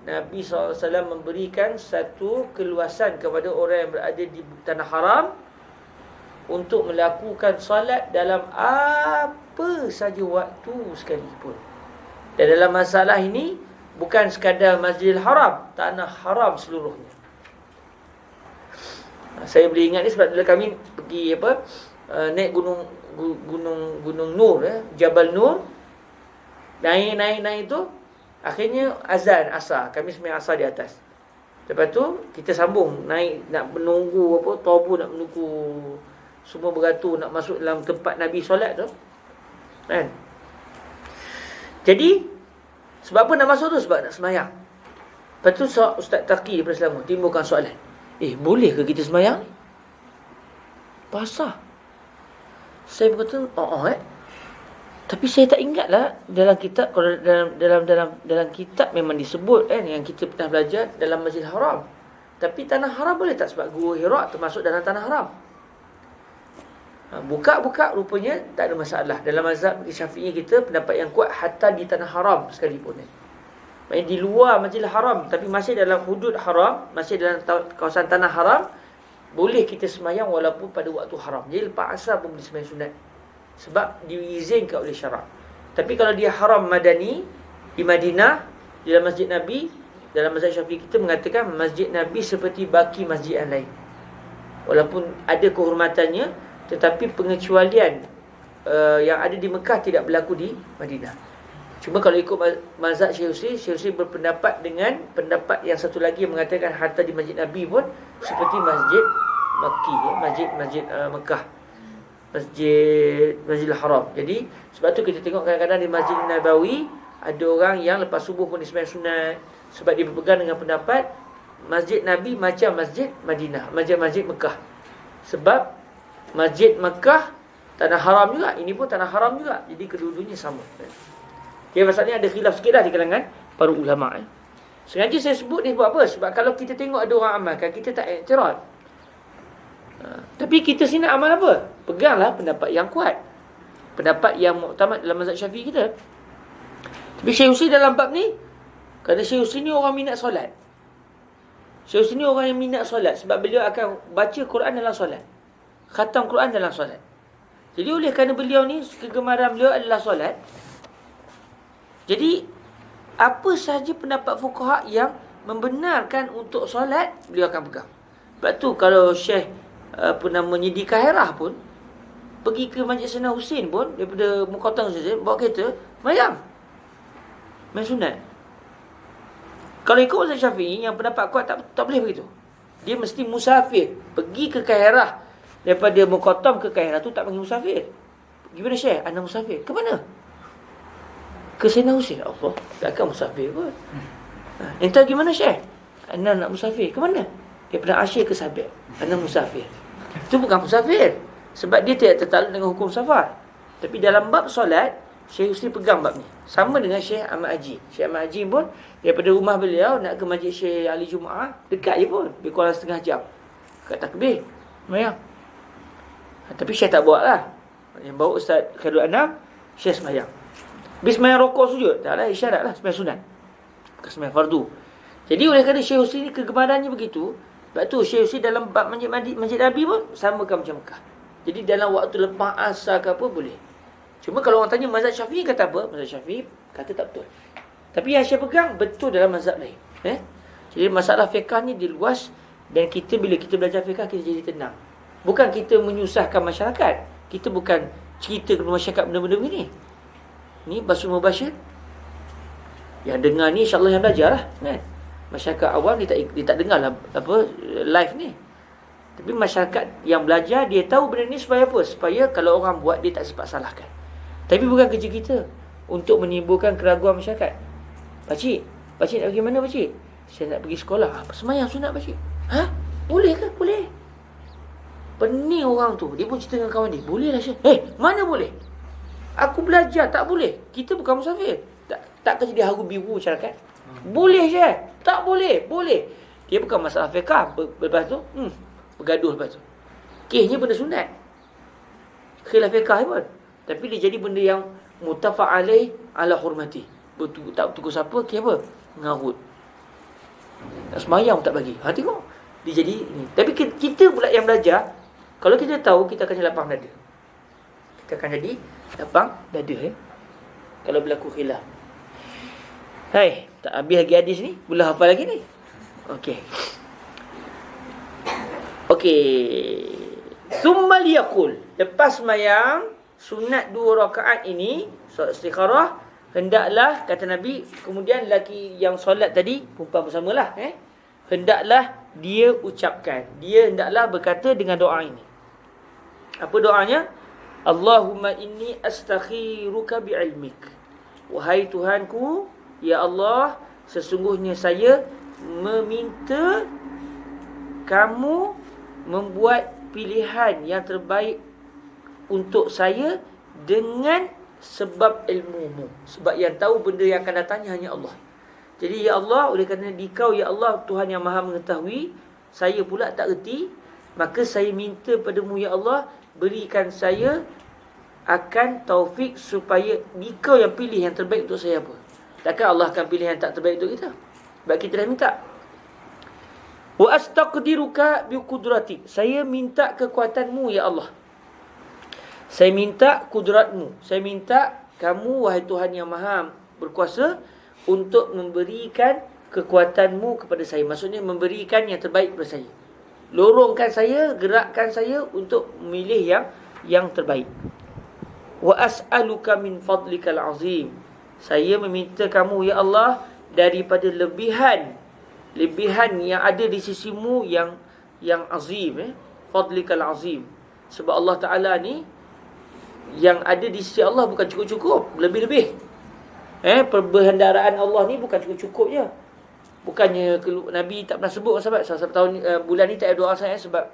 Nabi SAW memberikan satu keluasan kepada orang yang berada di tanah haram untuk melakukan solat dalam apa saja waktu sekalipun. Dan dalam masalah ini, bukan sekadar Masjidil Haram, tanah haram seluruhnya. Saya boleh ingat ni sebab dulu kami pergi naik gunung Nur, Jabal Nur. Naik tu, akhirnya azan asar. Kami sembahyang asar di atas. Lepas tu kita sambung naik, nak menunggu tobu, nak menunggu semua beratur nak masuk dalam tempat Nabi solat tu. Kan? Jadi sebab apa nak masuk tu? Sebab nak sembahyang. Lepas tu Ustaz Taqi daripada Selangor timbulkan soalan. Boleh ke kita sembahyang ni? Basah. Saya berkata, tapi saya tak ingatlah dalam kitab, kalau dalam kitab memang disebut yang kita pernah belajar dalam Masjidil Haram. Tapi tanah haram boleh tak? Sebab Gua Hira termasuk dalam tanah haram. Buka rupanya tak ada masalah. Dalam mazhab Syafi'i kita, pendapat yang kuat hatta di tanah haram sekalipun. Maksudnya di luar Masjidil Haram tapi masih dalam hudud haram, masih dalam kawasan tanah haram, boleh kita sembahyang walaupun pada waktu haram. Jadi lepas asar pun boleh sembahyang sunat. Sebab diizinkan oleh syarak. Tapi kalau dia haram madani di Madinah, di dalam Masjid Nabi, dalam mazhab Syafi'i kita mengatakan Masjid Nabi seperti baki masjid yang lain. Walaupun ada kehormatannya, tetapi pengecualian yang ada di Mekah tidak berlaku di Madinah. Cuma kalau ikut mazhab Syekh Husri berpendapat dengan pendapat yang satu lagi yang mengatakan harta di Masjid Nabi pun seperti Masjid Makki, Masjid Mekah, Masjidil Haram. Jadi sebab tu kita tengok kadang-kadang di Masjid Nabawi ada orang yang lepas subuh pun sembahyang sunat, sebab dia berpegang dengan pendapat Masjid Nabi macam Masjid Madinah, macam Masjid Mekah. Sebab Masjid Mekah tanah haram juga, ini pun tanah haram juga. Jadi kedua-duanya sama. Okay, masalahnya ada khilaf sikit lah di kalangan para ulama. Sengaja saya sebut ni buat apa? Sebab kalau kita tengok ada orang amalkan, kita tak iktirad. Tapi kita sini nak amal apa? Peganglah pendapat yang kuat, pendapat yang muktamad dalam mazhab Syafi'i kita. Tapi Syekh Husri dalam bab ni, kerana Syekh Husri ni orang minat solat. Syekh Husri ni orang yang minat solat, sebab beliau akan baca Quran dalam solat, khatam Quran dalam solat. Jadi oleh kerana beliau ni, kegemaran beliau adalah solat, jadi apa sahaja pendapat fuqaha yang membenarkan untuk solat, beliau akan pegang. Sebab tu kalau Syekh di Kahirah pun pergi ke Masjid Sayyidina Husin pun, daripada Muqaddam saja bawa kereta mayang main sunat. Kalau ikut mazhab Syafi'i yang pendapat kuat, tak boleh begitu. Dia mesti musafir. Pergi ke Kahirah, daripada Muqaddam ke Kahirah tu tak panggil musafir. Gimana Syekh? Anda musafir? Ke mana? Ke Sayyidina Husin. Allah, takkan musafir pun. Entah gimana Syekh? Anda nak musafir? Ke mana? Daripada Asyir ke Sabik. Anda musafir. Itu bukan musafir. Sebab dia tidak tertakluk dengan hukum safar. Tapi dalam bab solat, Syekh Husri pegang bab ni. Sama dengan Syekh Ahmad Haji. Syekh Ahmad Haji pun daripada rumah beliau nak ke Masjid Syekh Ali Jumaah, dekat je pun. Lebih kurang setengah jam. Kat takbir. Semayang. Tapi Syekh tak buat lah. Yang bawa Ustaz Khairul Anam, Syekh semayang. Habis semayang rokok sujud. Tak lah, isyarat lah. Semayang sunat. Bukan semayang fardu. Jadi oleh kerana Syekh Husri ni kegemarannya begitu, sebab tu Syekh Husri dalam bab Masjid Nabi pun samakan macam Mekah. Jadi dalam waktu lepas asar ke apa boleh. Cuma kalau orang tanya mazhab Syafi'i kata apa? Mazhab Syafi'i kata tak betul. Tapi yang Syekh pegang betul dalam mazhab lain. Jadi masalah fiqh ni dia luas, dan kita bila kita belajar fiqh kita jadi tenang. Bukan kita menyusahkan masyarakat. Kita bukan cerita kepada masyarakat benda-benda begini. Ni Basul Mubashir. Yang dengar ni insya-Allah yang belajar lah, kan? Masyarakat awam dia tak dengar lah live ni. Tapi masyarakat yang belajar, dia tahu benda ni supaya apa? Supaya kalau orang buat, dia tak sempat salahkan. Tapi bukan kerja kita untuk menimbulkan keraguan masyarakat. Pakcik nak pergi mana pakcik? Saya nak pergi sekolah. Semayang sunat pakcik. Boleh ke? Boleh. Pening orang tu. Dia pun cerita dengan kawan dia. Boleh lah Syekh. Mana boleh? Aku belajar. Tak boleh. Kita bukan musafir. Tak jadi haru biru masyarakat. Boleh Syekh. Tak boleh. Boleh. Dia bukan masalah fiqah. Lepas tu bergaduh lepas tu. Kesnya benda sunat. Khilaf fiqah pun. Tapi dia jadi benda yang muttafaq alaih ala hurmati. Tak bertukar siapa, kes apa? Ngarut. Nak semayang tak bagi. Tengok. Dia jadi ni. Tapi kita pula yang belajar, kalau kita tahu, kita akan jadi lapang dada. Kita akan jadi lapang dada. Kalau berlaku khilaf. Hai, tak habis lagi hadis ni. Boleh hafal lagi ni. Okey. Summa liyaqul. Lepas semayang sunat 2 rakaat ini, solat istikharah, hendaklah, kata Nabi, kemudian lelaki yang solat tadi, perempuan bersamalah, hendaklah dia ucapkan. Dia hendaklah berkata dengan doa ini. Apa doanya? Allahumma inni astakhiruka bi'ilmik. Wahai Tuhanku, ya Allah, sesungguhnya saya meminta kamu membuat pilihan yang terbaik untuk saya dengan sebab ilmumu. Sebab yang tahu benda yang akan datangnya hanya Allah. Jadi ya Allah, oleh kerana Dikau ya Allah Tuhan yang maha mengetahui, saya pula tak erti, maka saya minta padamu ya Allah, berikan saya akan taufik supaya Dikau yang pilih yang terbaik untuk saya apa. Takkan Allah akan pilih yang tak terbaik untuk kita? Sebab kita dah minta. Wa astaqdiruka biqudratik. Saya minta kekuatanmu ya Allah. Saya minta kudratmu. Saya minta kamu wahai Tuhan yang maha berkuasa untuk memberikan kekuatanmu kepada saya. Maksudnya memberikan yang terbaik kepada saya. Lorongkan saya, gerakkan saya untuk memilih yang terbaik. Wa as'aluka min fadlikal azim. Saya meminta kamu ya Allah daripada lebihan yang ada di sisimu yang azim, fadlikal azim. Sebab Allah Taala ni yang ada di sisi Allah bukan cukup-cukup, lebih-lebih. Perbendaharaan Allah ni bukan cukup-cukup je. Bukannya Nabi tak pernah sebut sahabat tahun bulan ni tak ada doa saya sebab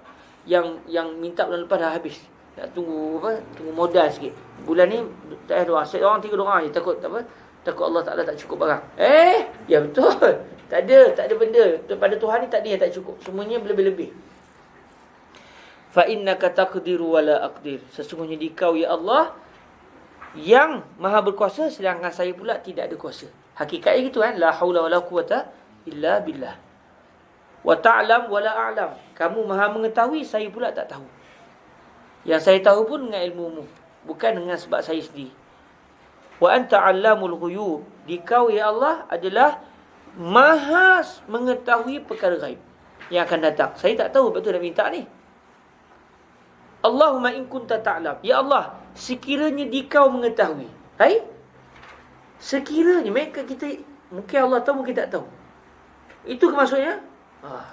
yang minta bulan lepas dah habis. Nak tunggu modal sikit. Bulan ni tak ada doa. Saya orang 3 doa je, takut Allah Taala tak cukup barang. Ya betul. Tak ada benda daripada Tuhan ni tak ada yang tak cukup. Semuanya lebih-lebih. Fa innaka taqdiru wa la aqdir. Sesungguhnya Dikau ya Allah yang maha berkuasa, sedangkan saya pula tidak ada kuasa. Hakikatnya gitu kan, la haula wala quwata illa billah. Wa ta'lam wa la a'lam. Kamu maha mengetahui, saya pula tak tahu. Yang saya tahu pun dengan ilmumu, bukan dengan sebab saya sendiri. Wa anta 'allamul ghuyub. Dikau ya Allah adalah maha mengetahui perkara gaib yang akan datang. Saya tak tahu, betul nak minta ni. Allahumma in kunta ta'lam. Ya Allah, sekiranya Dikau mengetahui. Sekiranya, mereka kita, mungkin Allah tahu, mungkin tak tahu. Itu ke maksudnya?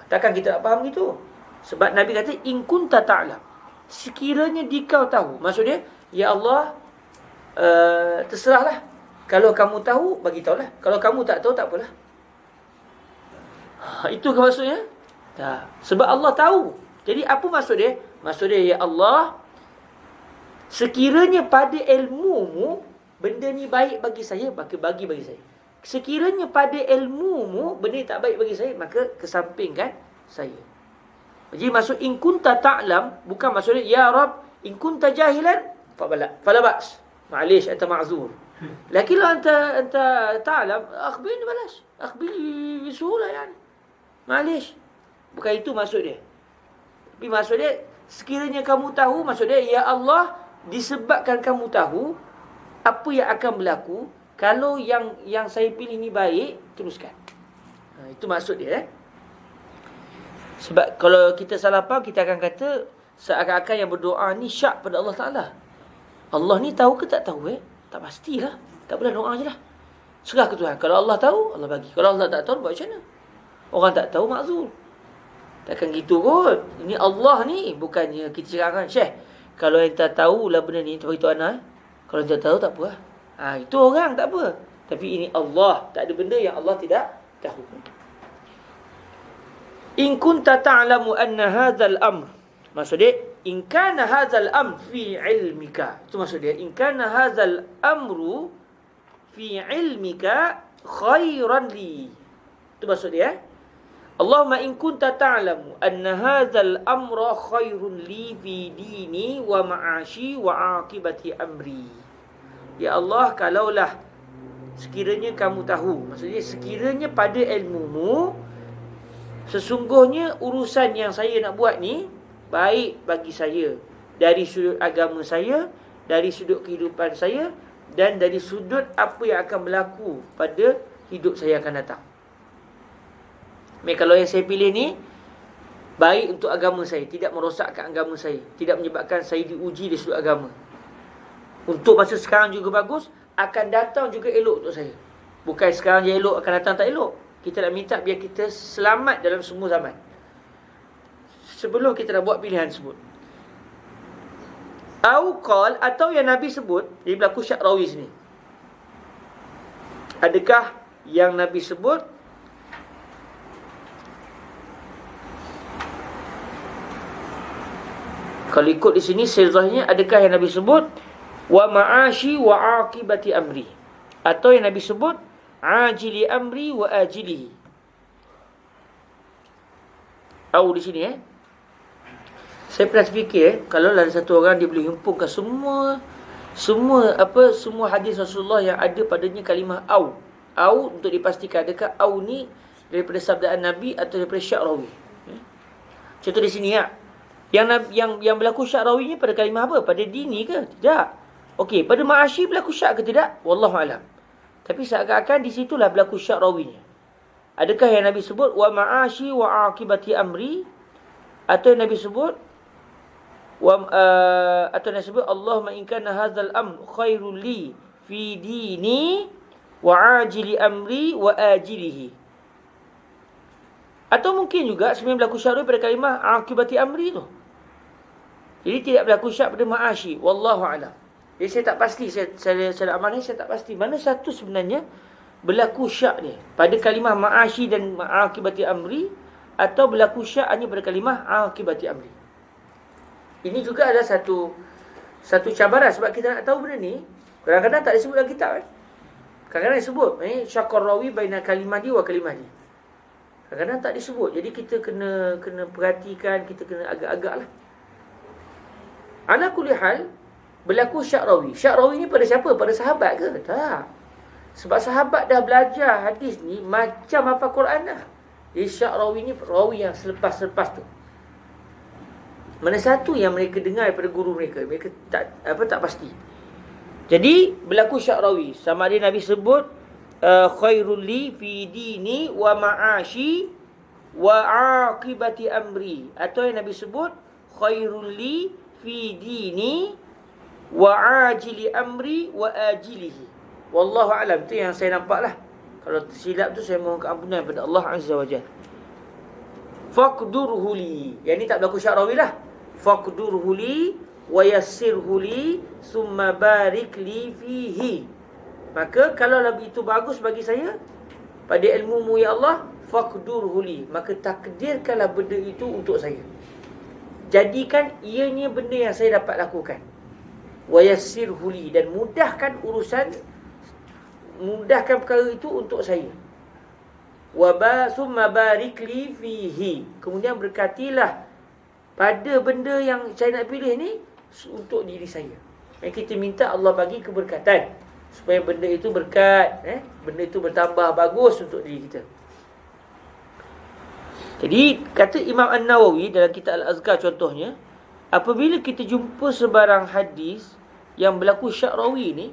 Takkan kita tak faham gitu. Sebab Nabi kata in kunta ta'lam. Sekiranya Dikau tahu. Maksudnya, ya Allah, terserahlah. Kalau kamu tahu, bagi tahulah. Kalau kamu tak tahu, tak apalah. Itu ke maksudnya? Tak. Sebab Allah tahu. Jadi apa maksud dia? Maksud dia, ya Allah, sekiranya pada ilmumu benda ni baik bagi saya, maka bagi saya. Sekiranya pada ilmumu benda ni tak baik bagi saya, maka kesampingkan saya. Jadi maksud in kunta ta'lam bukan maksudnya ya Rab in kunta jahilan fala ba's. Ma'lish anta ma'zur. Lakin la anta ta'lam akhbirni balas. Akhbirni bisulah yani. Ma'lish. Bukan itu maksud dia. Tapi maksud dia sekiranya kamu tahu, maksud dia ya Allah, disebabkan kamu tahu apa yang akan berlaku, kalau yang saya pilih ni baik, teruskan. Itu maksud dia. Sebab kalau kita salah faham, kita akan kata seakan-akan yang berdoa ni syak pada Allah Ta'ala. Allah ni tahu ke tak tahu? Tak pastilah. Tak boleh doa je lah. Serah ke Tuhan. Kalau Allah tahu, Allah bagi. Kalau Allah tak tahu, buat macam mana? Orang tak tahu maksud. Takkan gitu kot. Ini Allah ni, bukannya kita cakap kan, Syekh, kalau yang tak tahu lah benda ni, tak beritahu anak. Kalau yang tak tahu, tak apa. Itu orang, tak apa. Tapi ini Allah. Tak ada benda yang Allah tidak tahu. In kunta ta'lamu anna hadzal amr. Maksud dia, in kana hadzal amr fi ilmika. Itu maksud dia. In kana hadzal amru fi ilmika khairan li. Itu maksud dia. Allahumma in kunta ta'lamu anna hadzal amra khairun li fi dini wa ma'ashi wa aqibati amri. Ya Allah, kalaulah sekiranya kamu tahu, maksudnya sekiranya pada ilmumu sesungguhnya urusan yang saya nak buat ni baik bagi saya dari sudut agama saya, dari sudut kehidupan saya, dan dari sudut apa yang akan berlaku pada hidup saya akan datang. Kalau yang saya pilih ni baik untuk agama saya, tidak merosakkan agama saya, tidak menyebabkan saya diuji dari sudut agama, untuk masa sekarang juga bagus, akan datang juga elok untuk saya. Bukan sekarang je elok, akan datang tak elok. Kita nak minta biar kita selamat dalam semua zaman, sebelum kita nak buat pilihan tersebut. Qal, atau yang Nabi sebut, dia berlaku syak rawi sini. Adakah yang Nabi sebut kalau ikut di sini sezahnya, adakah yang Nabi sebut wa ma'ashi wa aqibati amri, atau yang Nabi sebut ajili amri wa ajilihi? Di sini saya pernah terfikir, kalau ada satu orang dia boleh himpunkan semua hadis Rasulullah yang ada padanya kalimah au untuk dipastikan adakah au ni daripada sabdaan Nabi atau daripada syak rawi. Contoh di sini yang berlaku syak rawi ni pada kalimah apa? Pada dini ke? Tidak. Okey, pada ma'ashi berlaku syak ke tidak? Wallahu alam. Tapi seakan-akan di situlah berlaku syak rawinya. Adakah yang Nabi sebut wa ma'ashi wa aqibati amri, atau yang Nabi sebut atau Nabi sebut Allahumma in kana hadzal amr khairul li fi dini wa ajili amri wa ajilihi? Atau mungkin juga sebenarnya berlaku syak pada kalimah aqibati amri tu. Jadi tidak berlaku syak pada ma'ashi. Wallahu alam. Jadi saya tak pasti, saya amalnya saya tak pasti mana satu sebenarnya berlaku syak ni pada kalimah ma'ashi dan aqibati amri, atau berlaku syak hanya pada kalimah aqibati amri. Ini juga adalah satu cabaran, sebab kita nak tahu benda ni kadang-kadang tak disebut dalam kitab. Kadang-kadang disebut syakar rawi baina kalimah dia wa kalimah dia. Kadang-kadang tak disebut. Jadi kita kena perhatikan, kita kena agak-agak lah. Ala kulli hal, berlaku syak rawi. Syak rawi ni pada siapa? Pada sahabat ke? Tak. Sebab sahabat dah belajar hadis ni macam hafal Quran dah. Jadi syak rawi ni rawi yang selepas-selepas tu. Mana satu yang mereka dengar daripada guru mereka, mereka tak pasti. Jadi berlaku syak rawi. Sama ada Nabi sebut khairul li fi dini wa ma'ashi wa aqibati amri, atau yang Nabi sebut khairul li fi dini wa ajili amri wa ajilihi. Wallahu alam. Tu yang saya nampak lah. Kalau silap tu saya mohon keampunan kepada Allah Azza wa Jalla. Faqdurhu li, yang ni tak berlaku syak rawi lah. Faqdurhu li wa yassirhu li summa barik li fihi. Maka kalau itu bagus bagi saya pada ilmu-Mu ya Allah, faqdurhu li, maka takdirkanlah benda itu untuk saya. Jadikan ianya benda yang saya dapat lakukan. Wa yassirhu li, dan mudahkan perkara itu untuk saya. Summa barik li fihi, kemudian berkatilah pada benda yang saya nak pilih ni untuk diri saya. Kita minta Allah bagi keberkatan supaya benda itu berkat, benda itu bertambah bagus untuk diri kita. Jadi kata Imam An-Nawawi dalam kitab Al-Azkar contohnya, apabila kita jumpa sebarang hadis yang berlaku syak rawi ni,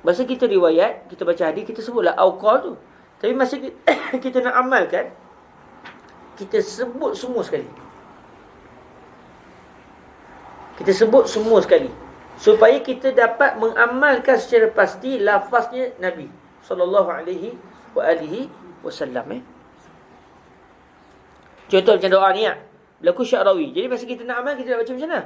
masa kita riwayat, kita baca hadis, kita sebutlah au-qal tu. Tapi masa kita nak amalkan, kita sebut semua sekali. Kita sebut semua sekali, supaya kita dapat mengamalkan secara pasti lafaznya Nabi sallallahu alaihi wasallam. Contoh macam doa ni berlaku syak rawi. Jadi masa kita nak amal, kita nak baca macam mana?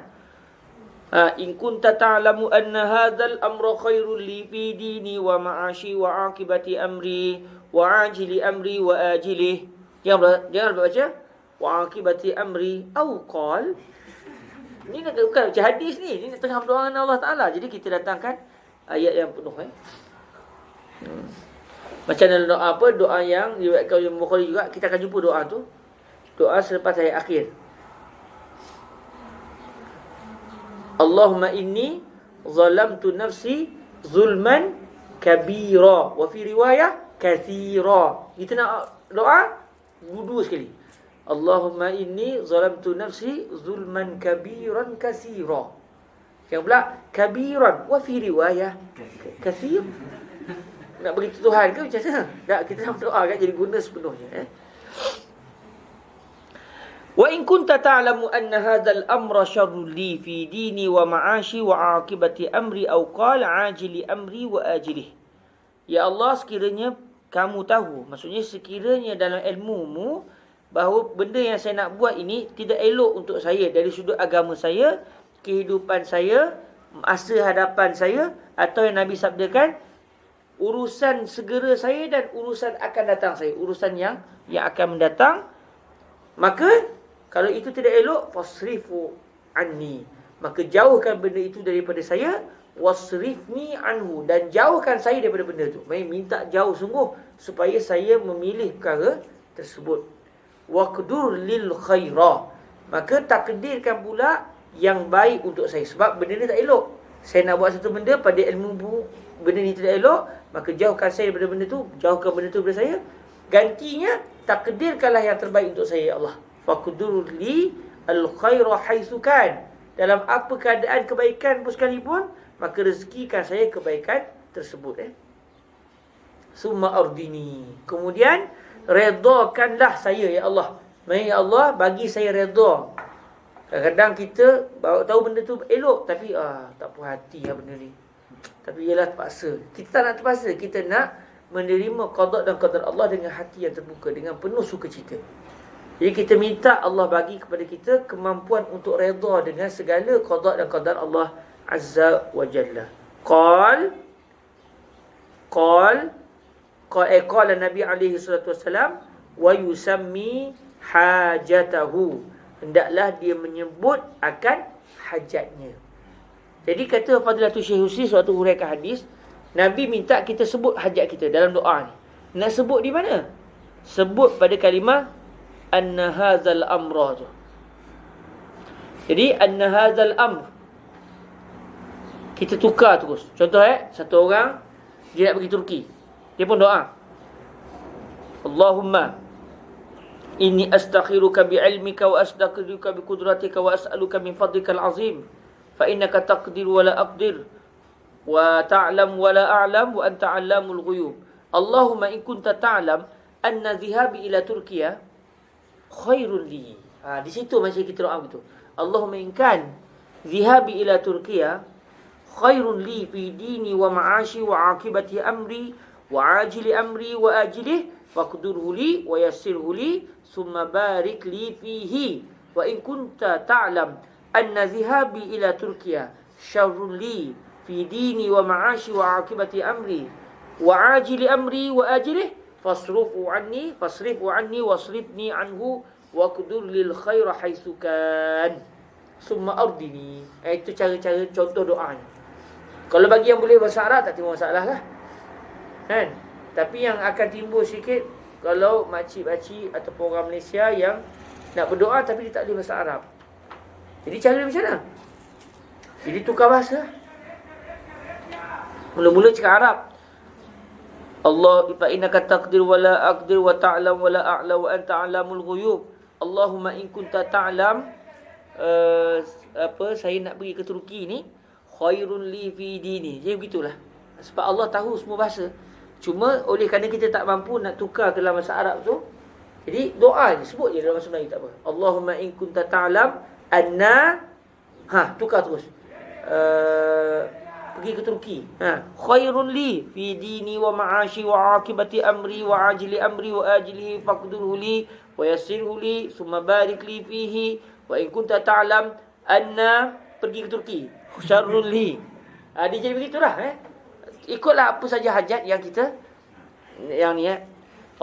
In kunta ta'lamu anna hadzal amra khairul li fi dini wa ma'ashi wa aqibati amri wa ajili amri wa ajilih. Jangan baca wa aqibati amri au qal. Ini bukan baca hadis ni. Ini tengah berdoa dengan Allah Ta'ala. Jadi kita datangkan ayat yang penuh. Macam dalam doa apa? Doa yang diriwayatkan oleh Bukhari juga. Kita akan jumpa doa tu. Doa selepas ayat akhir. Allahumma inni zalamtu nafsi zulman kabira wa fi riwayah kathira. Kita nak doa dua sekali. Allahumma inni zalamtu nafsi zulman kabiran kathira. Yang pula kabiran wa fi riwayah kathir. Nak beritahu Tuhan ke macam mana? Tak, kita nak doa kan jadi guna sepenuhnya. Wa in kunta ta'lamu anna hadzal amra syarrun li fi dini wa ma'ashi wa 'aqibati amri aw qala 'ajili amri wa ajilih. Ya Allah, sekiranya kamu tahu, maksudnya sekiranya dalam ilmumu bahawa benda yang saya nak buat ini tidak elok untuk saya dari sudut agama saya, kehidupan saya, masa hadapan saya, atau yang Nabi sabdakan urusan segera saya dan urusan akan datang saya, urusan yang akan mendatang, maka kalau itu tidak elok, fasrifu anni, maka jauhkan benda itu daripada saya, wasrifni anhu, dan jauhkan saya daripada benda itu. Minta jauh sungguh supaya saya memilih perkara tersebut. Waqdur lil khaira, maka takdirkan pula yang baik untuk saya, sebab benda ni tak elok. Saya nak buat satu benda, pada ilmu benda ni tidak elok, maka jauhkan saya daripada benda tu, jauhkan benda tu daripada saya. Gantinya takdirkanlah yang terbaik untuk saya, ya Allah. Faqdur li al-khaira haitsu kan, dalam apa keadaan kebaikan pun sekalipun, maka rezekikan saya kebaikan tersebut. Summa ardini, kemudian redakanlah saya, ya Allah. Ya Allah, bagi saya redha. Kadang-kadang kita tahu benda tu elok, tapi tak puas hati benda ni. Tapi ialah terpaksa. Kita tak nak terpaksa, kita nak menerima qada dan qadar Allah dengan hati yang terbuka, dengan penuh sukacita. Jadi kita minta Allah bagi kepada kita kemampuan untuk redha dengan segala qada dan qadar Allah Azza wa Jalla. Qala Nabi alaihi salatu wasalam, wa yusammi hajatahu, hendaklah dia menyebut akan hajatnya. Jadi kata Fadilatul Syekh Husni suatu huraikan hadis, Nabi minta kita sebut hajat kita dalam doa ni. Nak sebut di mana? Sebut pada kalimah anna hadzal amra tu. Jadi anna hadzal amr, kita tukar terus. Contoh satu orang dia nak pergi Turki, dia pun doa, Allahumma inni astakhiruka bi'ilmika wa astaqdiruka biqudratika wa as'aluka min fadlikal azim fa innaka taqdir wa la aqdir wa ta'lam wa la a'lam wa anta 'allamul ghuyub. Allahumma in kunta ta'lam anna dhihabi ila Turkiya khairun li. Di situ masih kita doa begitu. Allahumma in kan dhihabi ila Turkiya khairun li fi dini wa ma'ashi wa 'aqibati amri wa 'ajili amri wa ajilih faqdurhu li wa yassirhu li summa barik li fihi. Wa in kunta ta'lam anna dhihabi ila Turkiya syarrun li fi dini wa ma'ashi wa 'aqibati amri wa 'ajili amri wa ajilih fasrifu anni wasrifni anhu waqdur lil khaira haitsu kan summa ardini. Itu cara-cara contoh doanya. Kalau bagi yang boleh bahasa Arab tak timbul masalah lah, kan? Tapi yang akan timbul sikit kalau makcik-makcik ataupun orang Malaysia yang nak berdoa tapi dia tak boleh bahasa Arab. Jadi cara dia macam mana? Jadi tukar bahasa. Mula-mula cakap Arab. Allah fa innaka taqdir wa la aqdir wa ta'lam wa la a'la wa anta 'allamul ghuyub. Allahumma in kunta ta'lam, saya nak pergi ke Turki ni, khairun li fi dini. Jadi begitulah. Sebab Allah tahu semua bahasa. Cuma oleh kerana kita tak mampu nak tukar ke dalam bahasa Arab tu, jadi doa je, sebut je dalam bahasa Melayu, tak apa. Allahumma in kunta ta'lam anna, tukar terus. Pergi ke Turki. Khairun li fi dini wa ma'ashi wa 'aqibati amri wa ajili amri wa ajilihi faqdurhu li wa yassirhu li summa barik li fihi. Wa in kunta ta'lam anna, pergi ke Turki, syarrun li. Dia jadi begitulah. Ikutlah apa saja hajat yang kita yang ni.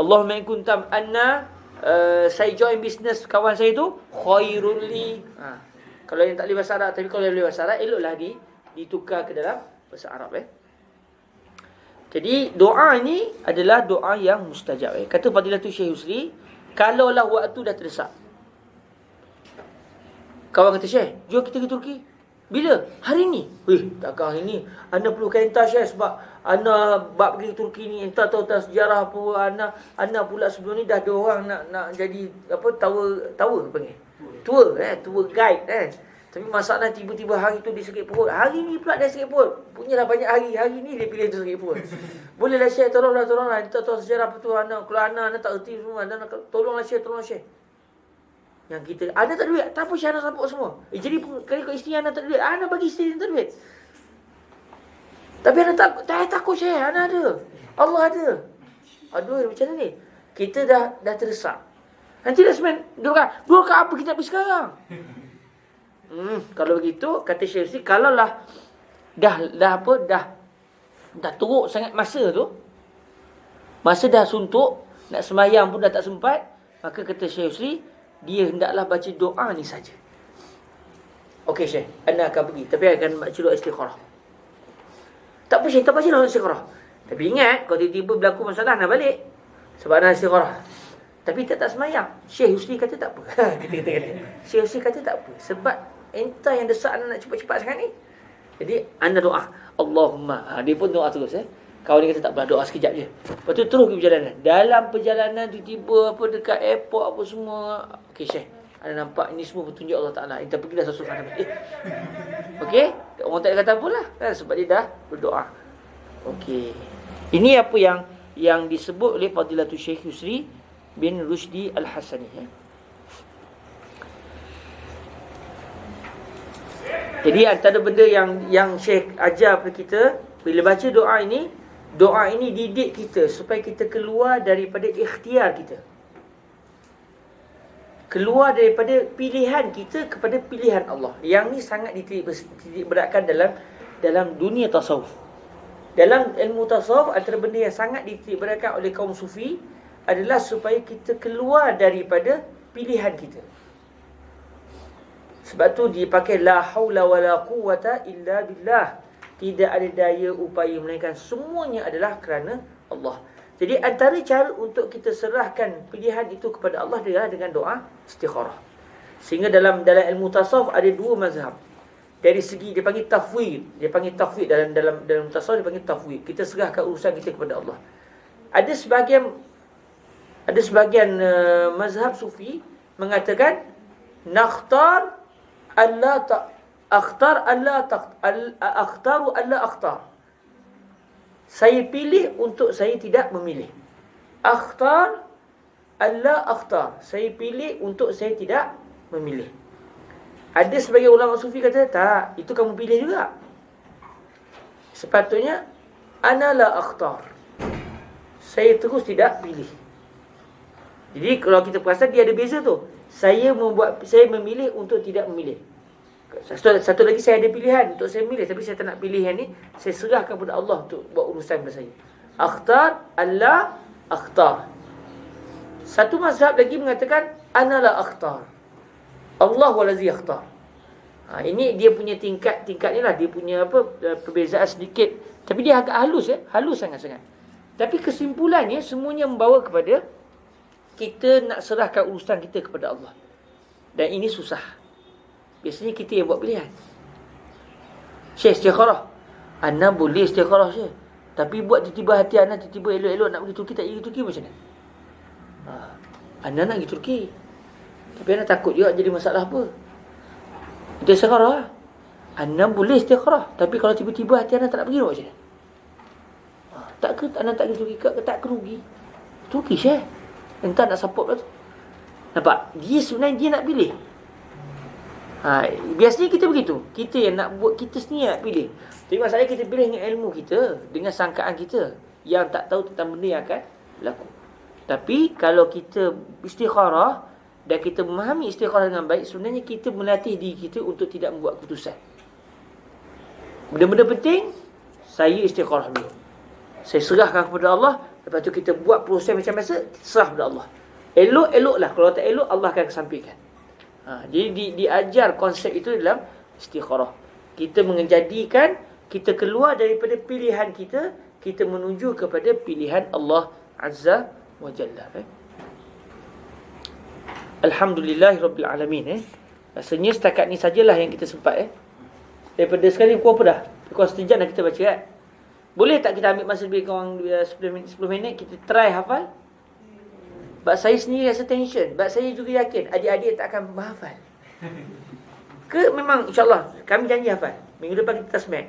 Allahumma in kunta anna, saya join business kawan saya tu, khairun li. Kalau yang tak boleh bahasa Arab, tapi kalau yang boleh bahasa Arab, eloklah ditukar ke dalam bahasa Arab. Jadi doa ini adalah doa yang mustajab. Kata Fadilatul Syekh Yusri, kalaulah waktu dah terdesak. Kawan kata, Syekh, jom kita ke Turki. Bila? Hari ni. Takkan hari ni. Anda perlu hentar, Syekh, sebab Anda bab pergi Turki ni, entah tahu sejarah apa. Anda pula sebelum ni dah ada orang nak jadi apa, tour panggil. Tour guide. Tapi masalah tiba-tiba hari tu dia sakit perut. Hari ni pula dia sakit perut. Punyalah banyak hari. Hari ni dia pilih tu sakit perut. Bolehlah, Syekh, tolonglah. Entah tahu sejarah apa tu. Kalau anda tak erti semua, tolonglah, Syekh. Yang kita, anda tak ada duit, tak apa, Syekh, anda support semua. Jadi kalau isteri anda tak ada duit, anda bagi isteri anda tak ada duit. Tapi anda takut, Syekh, anda ada. Allah ada. Aduh, macam mana ni? Kita dah terdesak. Nanti dah semen, dua apa kita nak pergi sekarang? Kalau begitu, kata Syekh Yusri, kalaulah dah teruk sangat masa tu, masa dah suntuk, nak sembahyang pun dah tak sempat, maka kata Syekh Yusri, dia hendaklah baca doa ni saja. Okey, Syekh, anda akan pergi, tapi akan baca doa istikharah. Tak apa, Syekh, tak baca doa istikharah. Tapi ingat, kalau tiba-tiba berlaku masalah, anda balik. Sebab anda istikharah. Tapi tak sembahyang. Syekh Yusri kata tak apa. Syekh Yusri kata tak apa. Sebab entah yang desak anda nak cepat-cepat sangat ni. Jadi, anda doa. Allahumma. Dia pun doa terus. Kawan dia kata tak apa, doa sekejap je. Lepas tu terus pergi perjalanan. Dalam perjalanan tiba-tiba apa dekat airport apa semua. Okey, Syekh, anda nampak ini semua petunjuk Allah Ta'ala. Kita pergilah sesuatu sana. Okey, orang tak kata apalah. Sebab dia dah berdoa. Okey. Ini apa yang disebut oleh Fadilatul Syekh Yusri bin Rushdi Al-Hasani. Jadi antara benda yang Syekh ajar kepada kita, bila baca doa ini didik kita supaya kita keluar daripada ikhtiar kita. Keluar daripada pilihan kita kepada pilihan Allah. Yang ni sangat dititik beratkan dalam dunia tasawuf. Dalam ilmu tasawuf, antara benda yang sangat dititik beratkan oleh kaum sufi adalah supaya kita keluar daripada pilihan kita. Sebab tu dipakai la haula wala quwwata illa billah. Tidak ada daya upaya melainkan semuanya adalah kerana Allah. Jadi antara cara untuk kita serahkan pilihan itu kepada Allah adalah dengan doa istikharah. Sehingga dalam ilmu tasawuf ada dua mazhab. Dari segi dia panggil tafwid. Dalam tasawuf dia panggil tafwid. Kita serahkan urusan kita kepada Allah. Ada sebahagian mazhab sufi mengatakan nakhtar alla akhtaru alla akhtar. Saya pilih untuk saya tidak memilih. Akhtar alla akhtar. Saya pilih untuk saya tidak memilih. Ada sebagian ulama sufi kata, tak, itu kamu pilih juga. Sepatutnya ana la akhtar. Saya terus tidak pilih. Jadi kalau kita perasan dia ada beza tu. Saya memilih untuk tidak memilih. Satu lagi saya ada pilihan untuk saya milih, tapi saya tak nak pilih yang ni. Saya serahkan kepada Allah untuk buat urusan pada saya. Akhtar alla akhtar. Satu mazhab lagi mengatakan ana la akhtar. Allah walazi akhtar. Ini dia punya tingkat ni lah. Dia punya perbezaan sedikit. Tapi dia agak halus halus sangat-sangat. Tapi kesimpulannya semuanya membawa kepada kita nak serahkan urusan kita kepada Allah. Dan ini susah. Biasanya kita yang buat pilihan. Syekh, istikharah. Anda boleh istikharah, Syekh. Tapi buat tiba-tiba hati anda tiba-tiba elok-elok nak pergi Turki, tak pergi Turki macam mana? Anda nak pergi Turki, tapi anda takut juga jadi masalah apa? Itu istikharah. Anda boleh istikharah, tapi kalau tiba-tiba hati anda tak nak pergi, macam mana? Anda tak pergi Turki, tak kerugi. Turki, Syekh. Entah nak support lah tu. Nampak? Dia sebenarnya dia nak pilih. Biasanya kita begitu. Kita yang nak buat, kita sendiri nak pilih. Tapi masalahnya kita pilih dengan ilmu kita, dengan sangkaan kita yang tak tahu tentang benda yang akan berlaku. Tapi kalau kita istikharah dan kita memahami istikharah dengan baik, sebenarnya kita melatih diri kita untuk tidak membuat keputusan. Benda-benda penting, saya istikharah dulu. Saya serahkan kepada Allah. Lepas tu kita buat proses macam biasa, kita serah kepada Allah. Elok-eloklah. Kalau tak elok, Allah akan kesampingkan. Jadi diajar konsep itu dalam istikharah. Kita menjadikan kita keluar daripada pilihan kita kita menuju kepada pilihan Allah Azza wa Jalla. Alhamdulillahirabbil alamin. Rasanya setakat ni sajalah yang kita sempat. Daripada sekali pukul apa dah? Pukul setengah dah kita baca kan? Boleh tak kita ambil masa lebih kurang 10 minit kita try hafal? Sebab saya sendiri rasa tension. Sebab saya juga yakin adik-adik tak akan menghafal. Ke memang insyaAllah kami janji hafal. Minggu depan kita tasmih.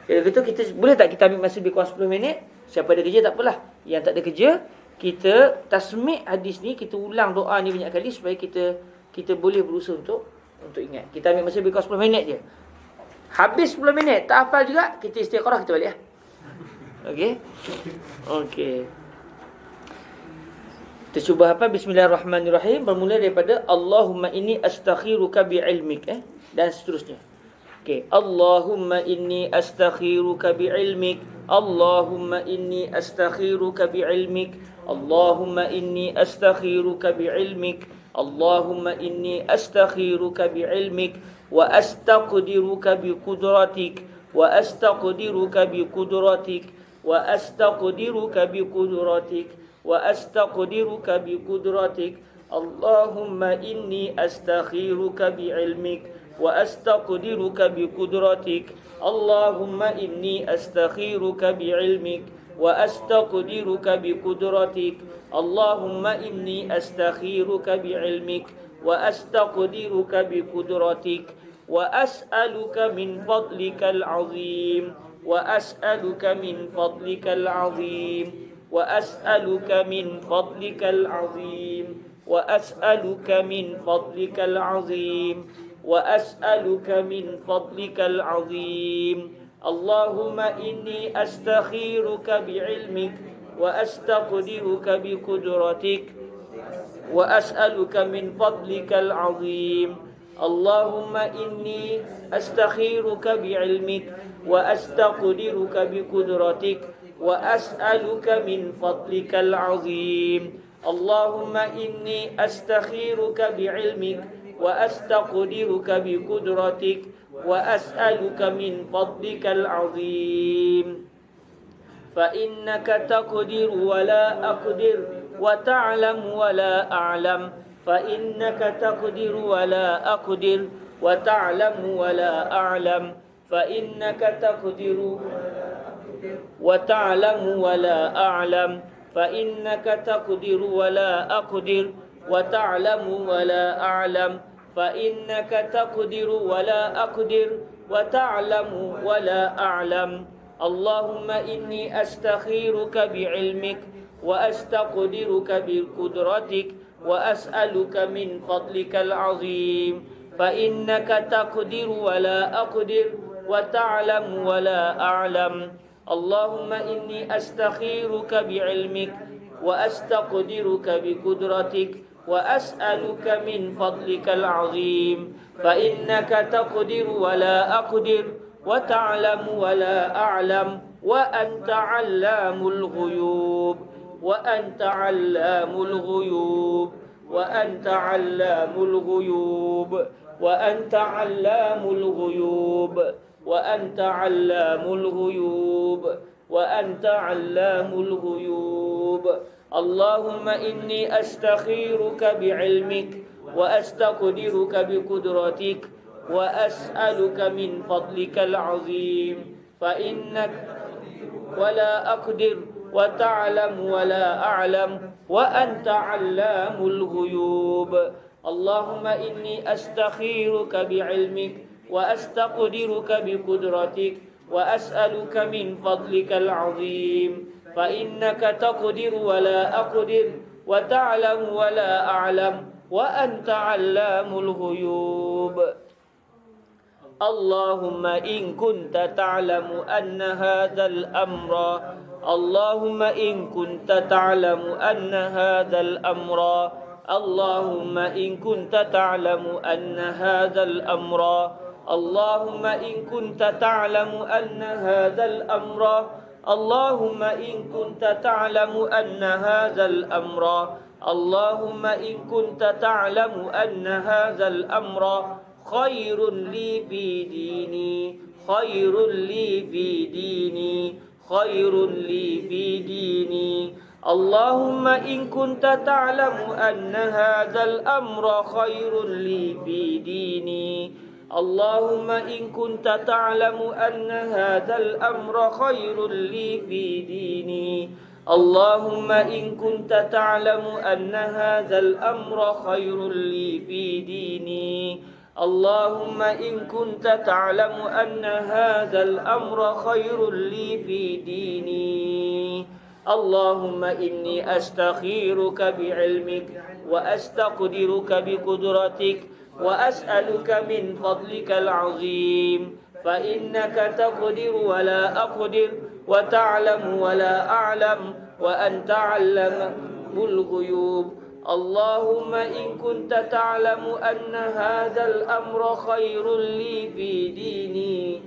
Kalau gitu kita boleh tak kita ambil masa lebih kurang 10 minit? Siapa ada kerja tak apalah. Yang tak ada kerja, kita tasmih hadis ni, kita ulang doa ni banyak kali supaya kita boleh berusaha untuk ingat. Kita ambil masa lebih kurang 10 minit je. Habis 10 minit tak hafal juga, kita istiqarah, kita balik lah. Okey. Kita cuba hafal. Bismillahirrahmanirrahim. Bermula daripada Allahumma inni astakhiruka bi'ilmik dan seterusnya. Okey. Allahumma inni astakhiruka bi'ilmik. Allahumma inni astakhiruka bi'ilmik. Allahumma inni astakhiruka bi'ilmik. Allahumma inni astakhiruka bi'ilmik wa astaqdiruka biqudratik wa astaqdiruka biqudratik wa astaqdiruka biqudratik wa astaqdiruka biqudratik. Allahumma inni astakhiruka bi'ilmik wa astaqdiruka biqudratik. Allahumma inni astakhiruka bi'ilmik wa astaqdiruka biqudratik. Allahumma inni astakhiruka bi'ilmik wa astaqdiruka biqudratik wa as'aluka min fadlikal azim wa as'aluka min fadlikal azim wa as'aluka min fadlikal azim wa as'aluka min fadlikal azim wa as'aluka min fadlikal azim. Allahumma inni astakhiruka bi'ilmik wa astaqdiruka biqudratik wa as'aluka min fadlikal azim. Allahumma inni astakhiruka bi'ilmik wa astaqdiruka biqudratik wa as'aluka min fadlikal azim. Allahumma inni astakhiruka bi'ilmik wa astaqdiruka biqudratik wa as'aluka min fadlikal azim. Fa innaka taqdiru wa la aqdir wa ta'lamu wa la a'lam. Fa innaka taqdiru wa la aqdir wa ta'lamu wa la a'lam. Fa innaka taqdiru wa ta'lamu wa la a'lam. Fa innaka taqdiru wa la aqdir wa ta'lamu wa la a'lam. Fa innaka taqdiru wa la aqdir wa ta'lamu wa la a'lam. Allahumma inni astakhiruka bi'ilmik wa astaqdiruka biqudratik wa as'aluka min fadlikal azim. Fa innaka taqdiru wa la aqdir wa ta'lamu wa la a'lam. Allahumma inni astakhiruka bi'ilmik wa astaqdiruka biqudratik wa as'aluka min fadlikal azim. Fa innaka taqdiru wa la aqdir wa ta'lamu wa la a'lam wa anta 'allamul ghuyub wa anta 'allamul ghuyub wa anta 'allamul ghuyub wa anta 'allamul ghuyub wa anta 'allamul ghuyub wa anta 'allamul ghuyub. Allahumma inni astakhiruka bi'ilmik wa astaqdiruka biqudratik wa as'aluka min fadlikal azim. Fa innak wa la aqdir wa ta'lamu wa la a'lam wa anta 'allamul ghuyub. Allahumma inni astakhiruka bi'ilmik wa astaqdiruka biqudratik wa as'aluka min fadlikal azim. Fa innaka taqdiru wa la aqdir wa ta'lamu wa la a'lam wa anta 'allamul ghuyub. Allahumma in kunta ta'lamu anna hadzal amra Allahumma in kunta ta'lamu anna hadzal amra Allahumma in kunta ta'lamu anna hadzal amra Allahumma in kunta ta'lamu anna hadzal amra Allahumma in kunta ta'lamu anna hadzal amra Allahumma in kunta ta'lamu anna hadzal amra خير لي في ديني خير لي في ديني خير لي في ديني اللهم إن كنت تعلم أن هذا الأمر خير لي في ديني اللهم إن كنت تعلم أن هذا الأمر خير لي في ديني اللهم إن كنت تعلم أن هذا الأمر خير لي في ديني اللهم إن كنت تعلم أن هذا الأمر خير لي في ديني اللهم إني أستخيرك بعلمك وأستقدرك بقدرتك وأسألك من فضلك العظيم فإنك تقدر ولا أقدر وتعلم ولا أعلم وأنت علم الغيوب اللهم إن كنت تعلم أن هذا الأمر خير لي في ديني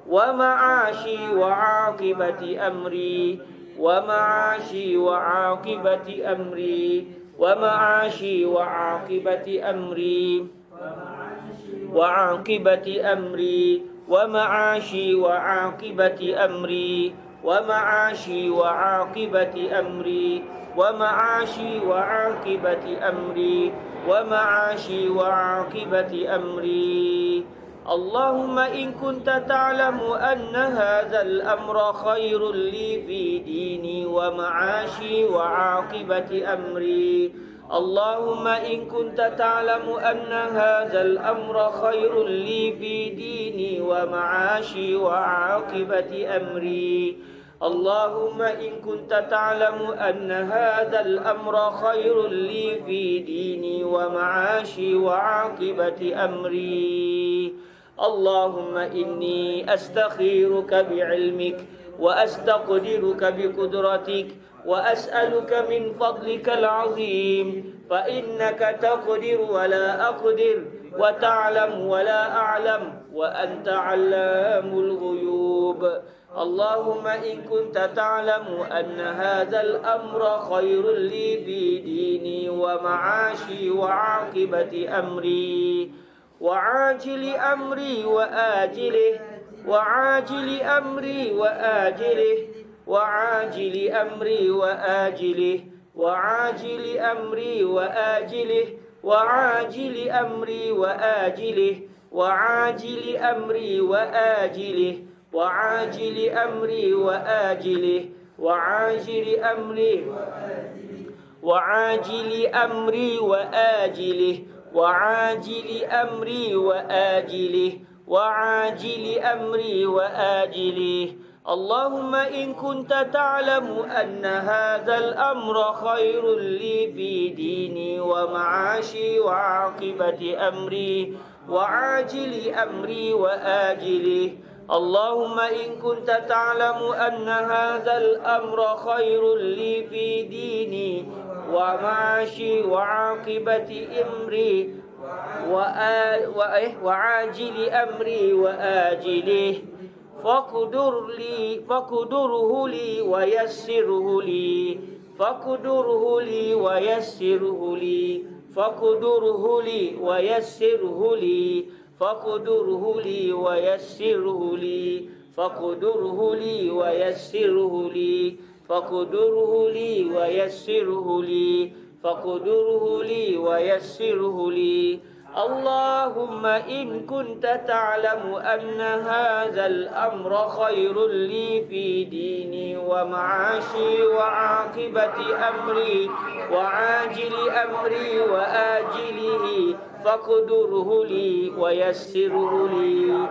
ومعاشي وعاقبة أمري ومعاشي وعاقبة أمري ومعاشي وعاقبة أمري وعاقبة أمري ومعاشي وعاقبة أمري ومعاشي وعاقبة أمري ومعاشي وعاقبة أمري ومعاشي وعاقبة أمري اللهم إن كنت تعلم أن هذا الأمر خير لي في ديني ومعاشي وعاقبة أمري اللهم إن كنت تعلم أن هذا الأمر خير لي في ديني ومعاشي وعاقبة أمري اللهم إن كنت تعلم أن هذا الأمر خير لي في ديني ومعاشي وعاقبة أمري اللهم إني أستخيرك بعلمك وأستقدرك بقدرتك وأسألك من فضلك العظيم فإنك تقدر ولا أقدر وتعلم ولا أعلم وأنت علام الغيوب اللهم إن كنت تعلم أن هذا الأمر خير لي في ديني ومعاشي وعاقبة أمري وعاجل أمري وآجله وعاجل أمري وآجله وعاجل أمري وآجله وعاجل أمري وآجله وعاجل أمري وآجله وعاجل أمري وآجله وعاجل أمري وآجله وعاجل أمري وعاجل أمري وآجله وعاجل أمري وآجله وعاجل أمري وآجله اللهم إن كنت تعلم أن هذا الأمر خير لي في ديني ومعاشي وعاقبة أمري وعاجل أمري وآجله اللهم إن كنت تعلم أن هذا الأمر خير لي في ديني ومعاشي وعاقبة أمري وعاجل أمري وآجله فاقدره لي ويسره لي فاقدره لي ويسره لي فاقدره لي ويسره لي فاقدره لي ويسره لي فاقدره لي ويسره لي فاقدره لي ويسره لي فاقدره لي ويسره لي اللهم إن كنت تعلم أن هذا الأمر خير لي في ديني ومعاشي وعاقبة أمري وعاجل أمري وآجله فاقدره لي ويسره لي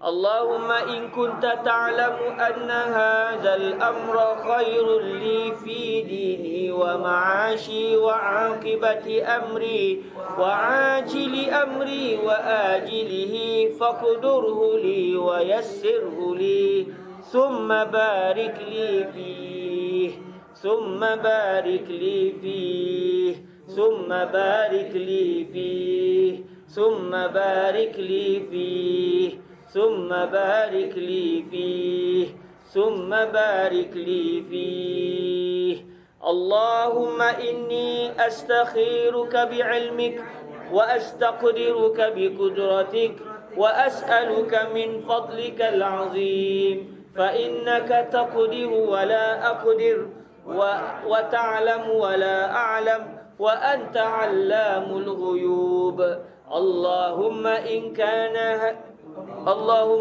اللهم إن كنت تعلم أن هذا الأمر خير لي في ديني ومعاشي وعاقبة أمري وعاجل أمري وآجله فاقدره لي ويسره لي ثم بارك لي فيه ثم بارك لي فيه ثم بارك لي فيه ثم بارك لي فيه ثم بارك لي فيه ثم بارك لي فيه اللهم إني أستخيرك بعلمك وأستقدرك بقدرتك وأسألك من فضلك العظيم فإنك تقدر ولا أقدر وتعلم ولا أعلم وأنت علام الغيوب اللهم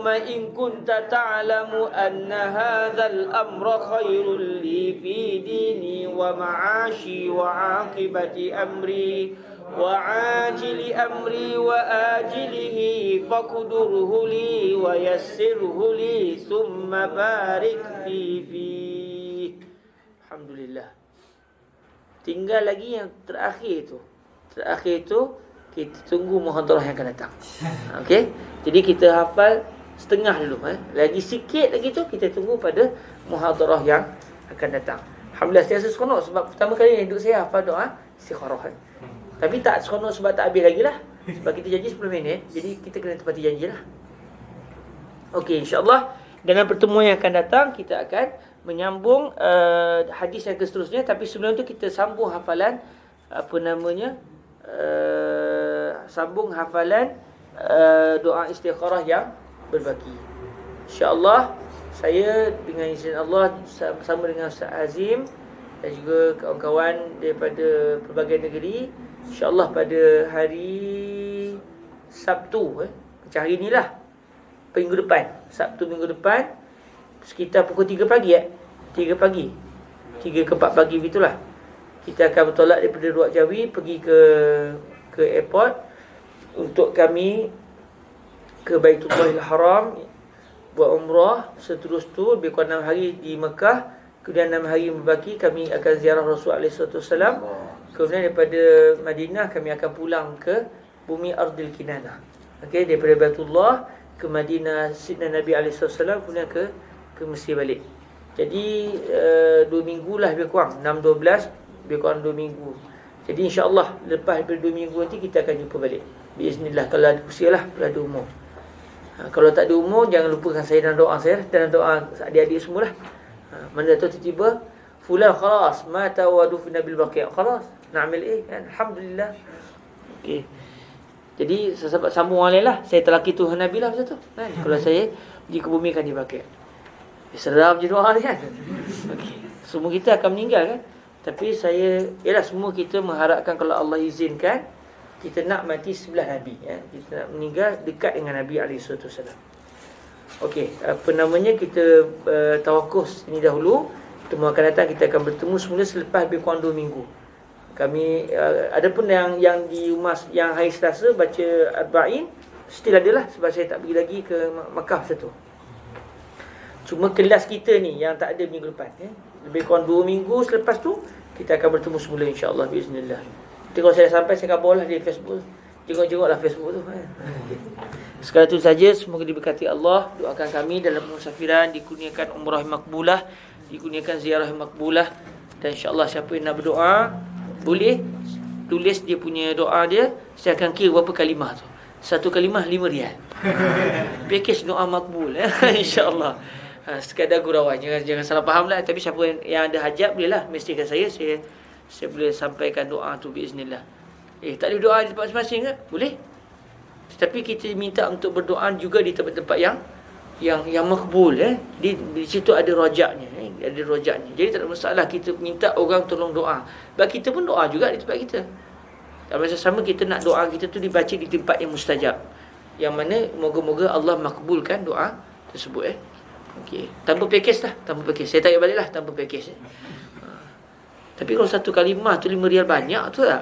إن كنت تعلم أن هذا الأمر خير لي في ديني ومعاشي وعاقبة أمري وعاجل أمري وآجله فاقدره لي ويسره لي ثم بارك فيه. Alhamdulillah. Tinggal lagi yang terakhir tu. Terakhir tu kita tunggu muhadarah yang akan datang. Okey. Jadi kita hafal setengah dulu Lagi sikit lagi tu kita tunggu pada muhadarah yang akan datang. Alhamdulillah saya seronok sebab pertama kali hidup saya hafal doa istikharah. Tapi tak seronok sebab tak habis lagi lah. Sebab kita janji 10 minit. Jadi kita kena tepati janji lah. Okey, insyaAllah dalam pertemuan yang akan datang kita akan menyambung hadis yang seterusnya. Tapi sebelum tu kita sambung hafalan sambung hafalan doa istikharah yang berbaki. InsyaAllah saya dengan izin Allah bersama dengan Ustaz Azim dan juga kawan-kawan daripada pelbagai negeri, InsyaAllah pada hari Sabtu macam hari inilah, minggu depan, Sabtu minggu depan sekitar pukul 3 pagi 3 pagi 3 ke 4 pagi begitulah. Kita akan bertolak daripada Ruak Jawi pergi ke airport untuk kami ke Baitullahil Haram buat umrah. Seterus tu lebih kurang 6 hari di Mekah, kemudian 6 hari berbaki kami akan ziarah Rasulullah SAW. Kemudian daripada Madinah kami akan pulang ke bumi Ardil Kinanah. Okey, daripada Baitullah ke Madinah Sidna Nabi SAW, kemudian ke Mesir balik. Jadi 2 minggu lah lebih kurang, 6-12 lebih kurang 2 minggu. Jadi insyaAllah lepas daripada 2 minggu nanti kita akan jumpa balik biiznillah, kalau ada usia lah, kalau ada umur. Kalau tak ada umur, jangan lupakan saya dalam doa saya, dalam doa adik-adik semualah. Mana tahu tiba-tiba fulan khalas mata wa dufina bil baqi', khalas nak ambil kan, alhamdulillah. Okey, jadi sahabat sambung orang lain lah. Saya telaki Tuhan Nabi lah macam tu kan. Kalau saya dikebumikan di baqi', sedap je doa ni kan. Okey, semua kita akan meninggal kan. Tapi saya, ialah semua kita mengharapkan kalau Allah izinkan kita nak mati sebelah Nabi kita nak meninggal dekat dengan Nabi SAW. Okey, kita tawakuf ini dahulu. Pertemuan akan datang kita akan bertemu semula selepas lebih kurang 2 minggu. Kami ada pun yang di rumah yang hari Selasa baca Arba'in still adalah, sebab saya tak pergi lagi ke Makkah satu. Cuma kelas kita ni yang tak ada minggu depan lebih kurang 2 minggu selepas tu kita akan bertemu semula insya-Allah biiznillah. Nanti kalau saya sampai saya kabarlah di Facebook. Jenguk-jenguklah Facebook tu Sekadar itu saja, semoga diberkati Allah. Doakan kami dalam musafiran dikurniakan umrah makbulah, dikurniakan ziarah makbulah. Dan insya-Allah siapa yang nak berdoa boleh tulis dia punya doa dia. Saya akan kira berapa kalimah tu. Satu kalimah RM5. Package doa makbul insya-Allah. Sekadar gurauan, jangan salah faham lah. Tapi siapa yang ada hajat bolehlah mestikan saya boleh sampaikan doa tu biiznillah. Tak ada doa di tempat masing-masing ke? Boleh. Tetapi kita minta untuk berdoa juga di tempat-tempat yang makbul di situ ada rojaknya ada rojaknya. Jadi tak ada masalah kita minta orang tolong doa. Sebab kita pun doa juga di tempat kita. Dan masa sama kita nak doa kita tu dibaca di tempat yang mustajab, yang mana moga-moga Allah makbulkan doa tersebut Okey, tanpa package lah, tanpa package. Saya tak payah balik lah tanpa package Tapi kalau satu kalimah tu RM5 banyak tu tak?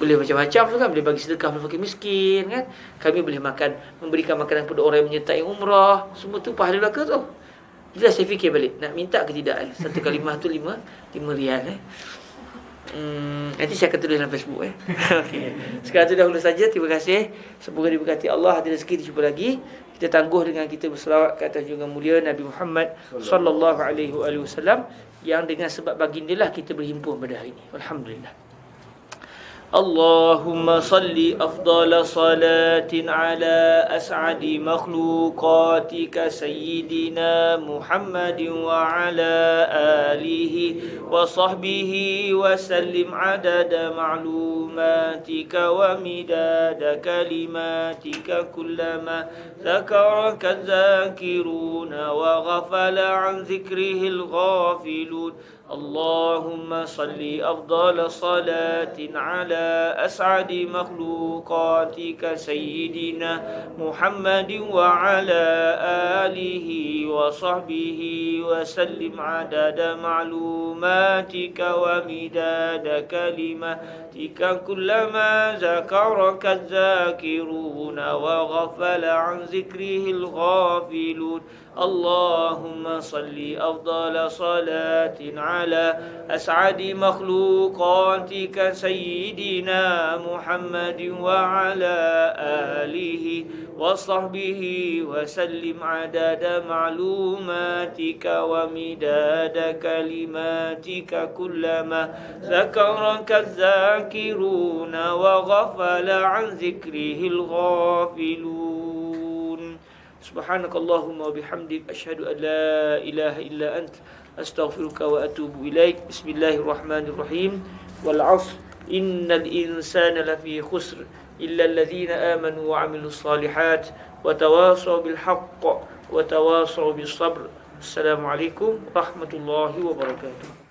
Boleh macam-macam tu kan. Boleh bagi sedekah kepada fakir miskin kan. Kami boleh memberikan makanan kepada orang yang menyertai umrah. Semua tu pahala belaka tu. Bila saya fikir balik, nak minta ke tidak satu kalimah tu RM5 nanti saya akan tulis dalam Facebook Okay. Sekarang tu dahulu saja. Terima kasih. Semoga diberkati Allah. Ada rezeki dijumpa lagi. Kita tangguh dengan kita berselawat ke atas junjungan mulia Nabi Muhammad sallallahu alaihi wasallam, yang dengan sebab baginda lah kita berhimpun pada hari ini. Alhamdulillah. اللهم صل أفضل صلاة على أسعد مخلوقاتك سيدنا محمد وعلى آله وصحبه وسلم عدد معلوماتك ومداد كلماتك كلما ذكرك الذاكرون وغفل عن ذكره الغافلون اللهم صل أفضل صلاة على أسعد مخلوقاتك سيدنا محمد وعلى آله وصحبه وسلم عدد معلوماتك ومداد كلماتك كلما ذكرك الذاكرون وغفل عن ذكره الغافلون اللهم صل أفضل صلاة على أسعد مخلوقاتك سيدنا محمد وعلى آله وصحبه وسلم عدد معلوماتك ومداد كلماتك كلما ذكرك الذاكرون وغفل عن ذكره الغافلون سبحانك اللهم وبحمدك أشهد أن لا إله إلا أنت أستغفرك وأتوب إليك بسم الله الرحمن الرحيم والعصر إن الإنسان لفي خسر إلا الذين آمنوا وعملوا الصالحات وتواصوا بالحق وتواصوا بالصبر السلام عليكم ورحمة الله وبركاته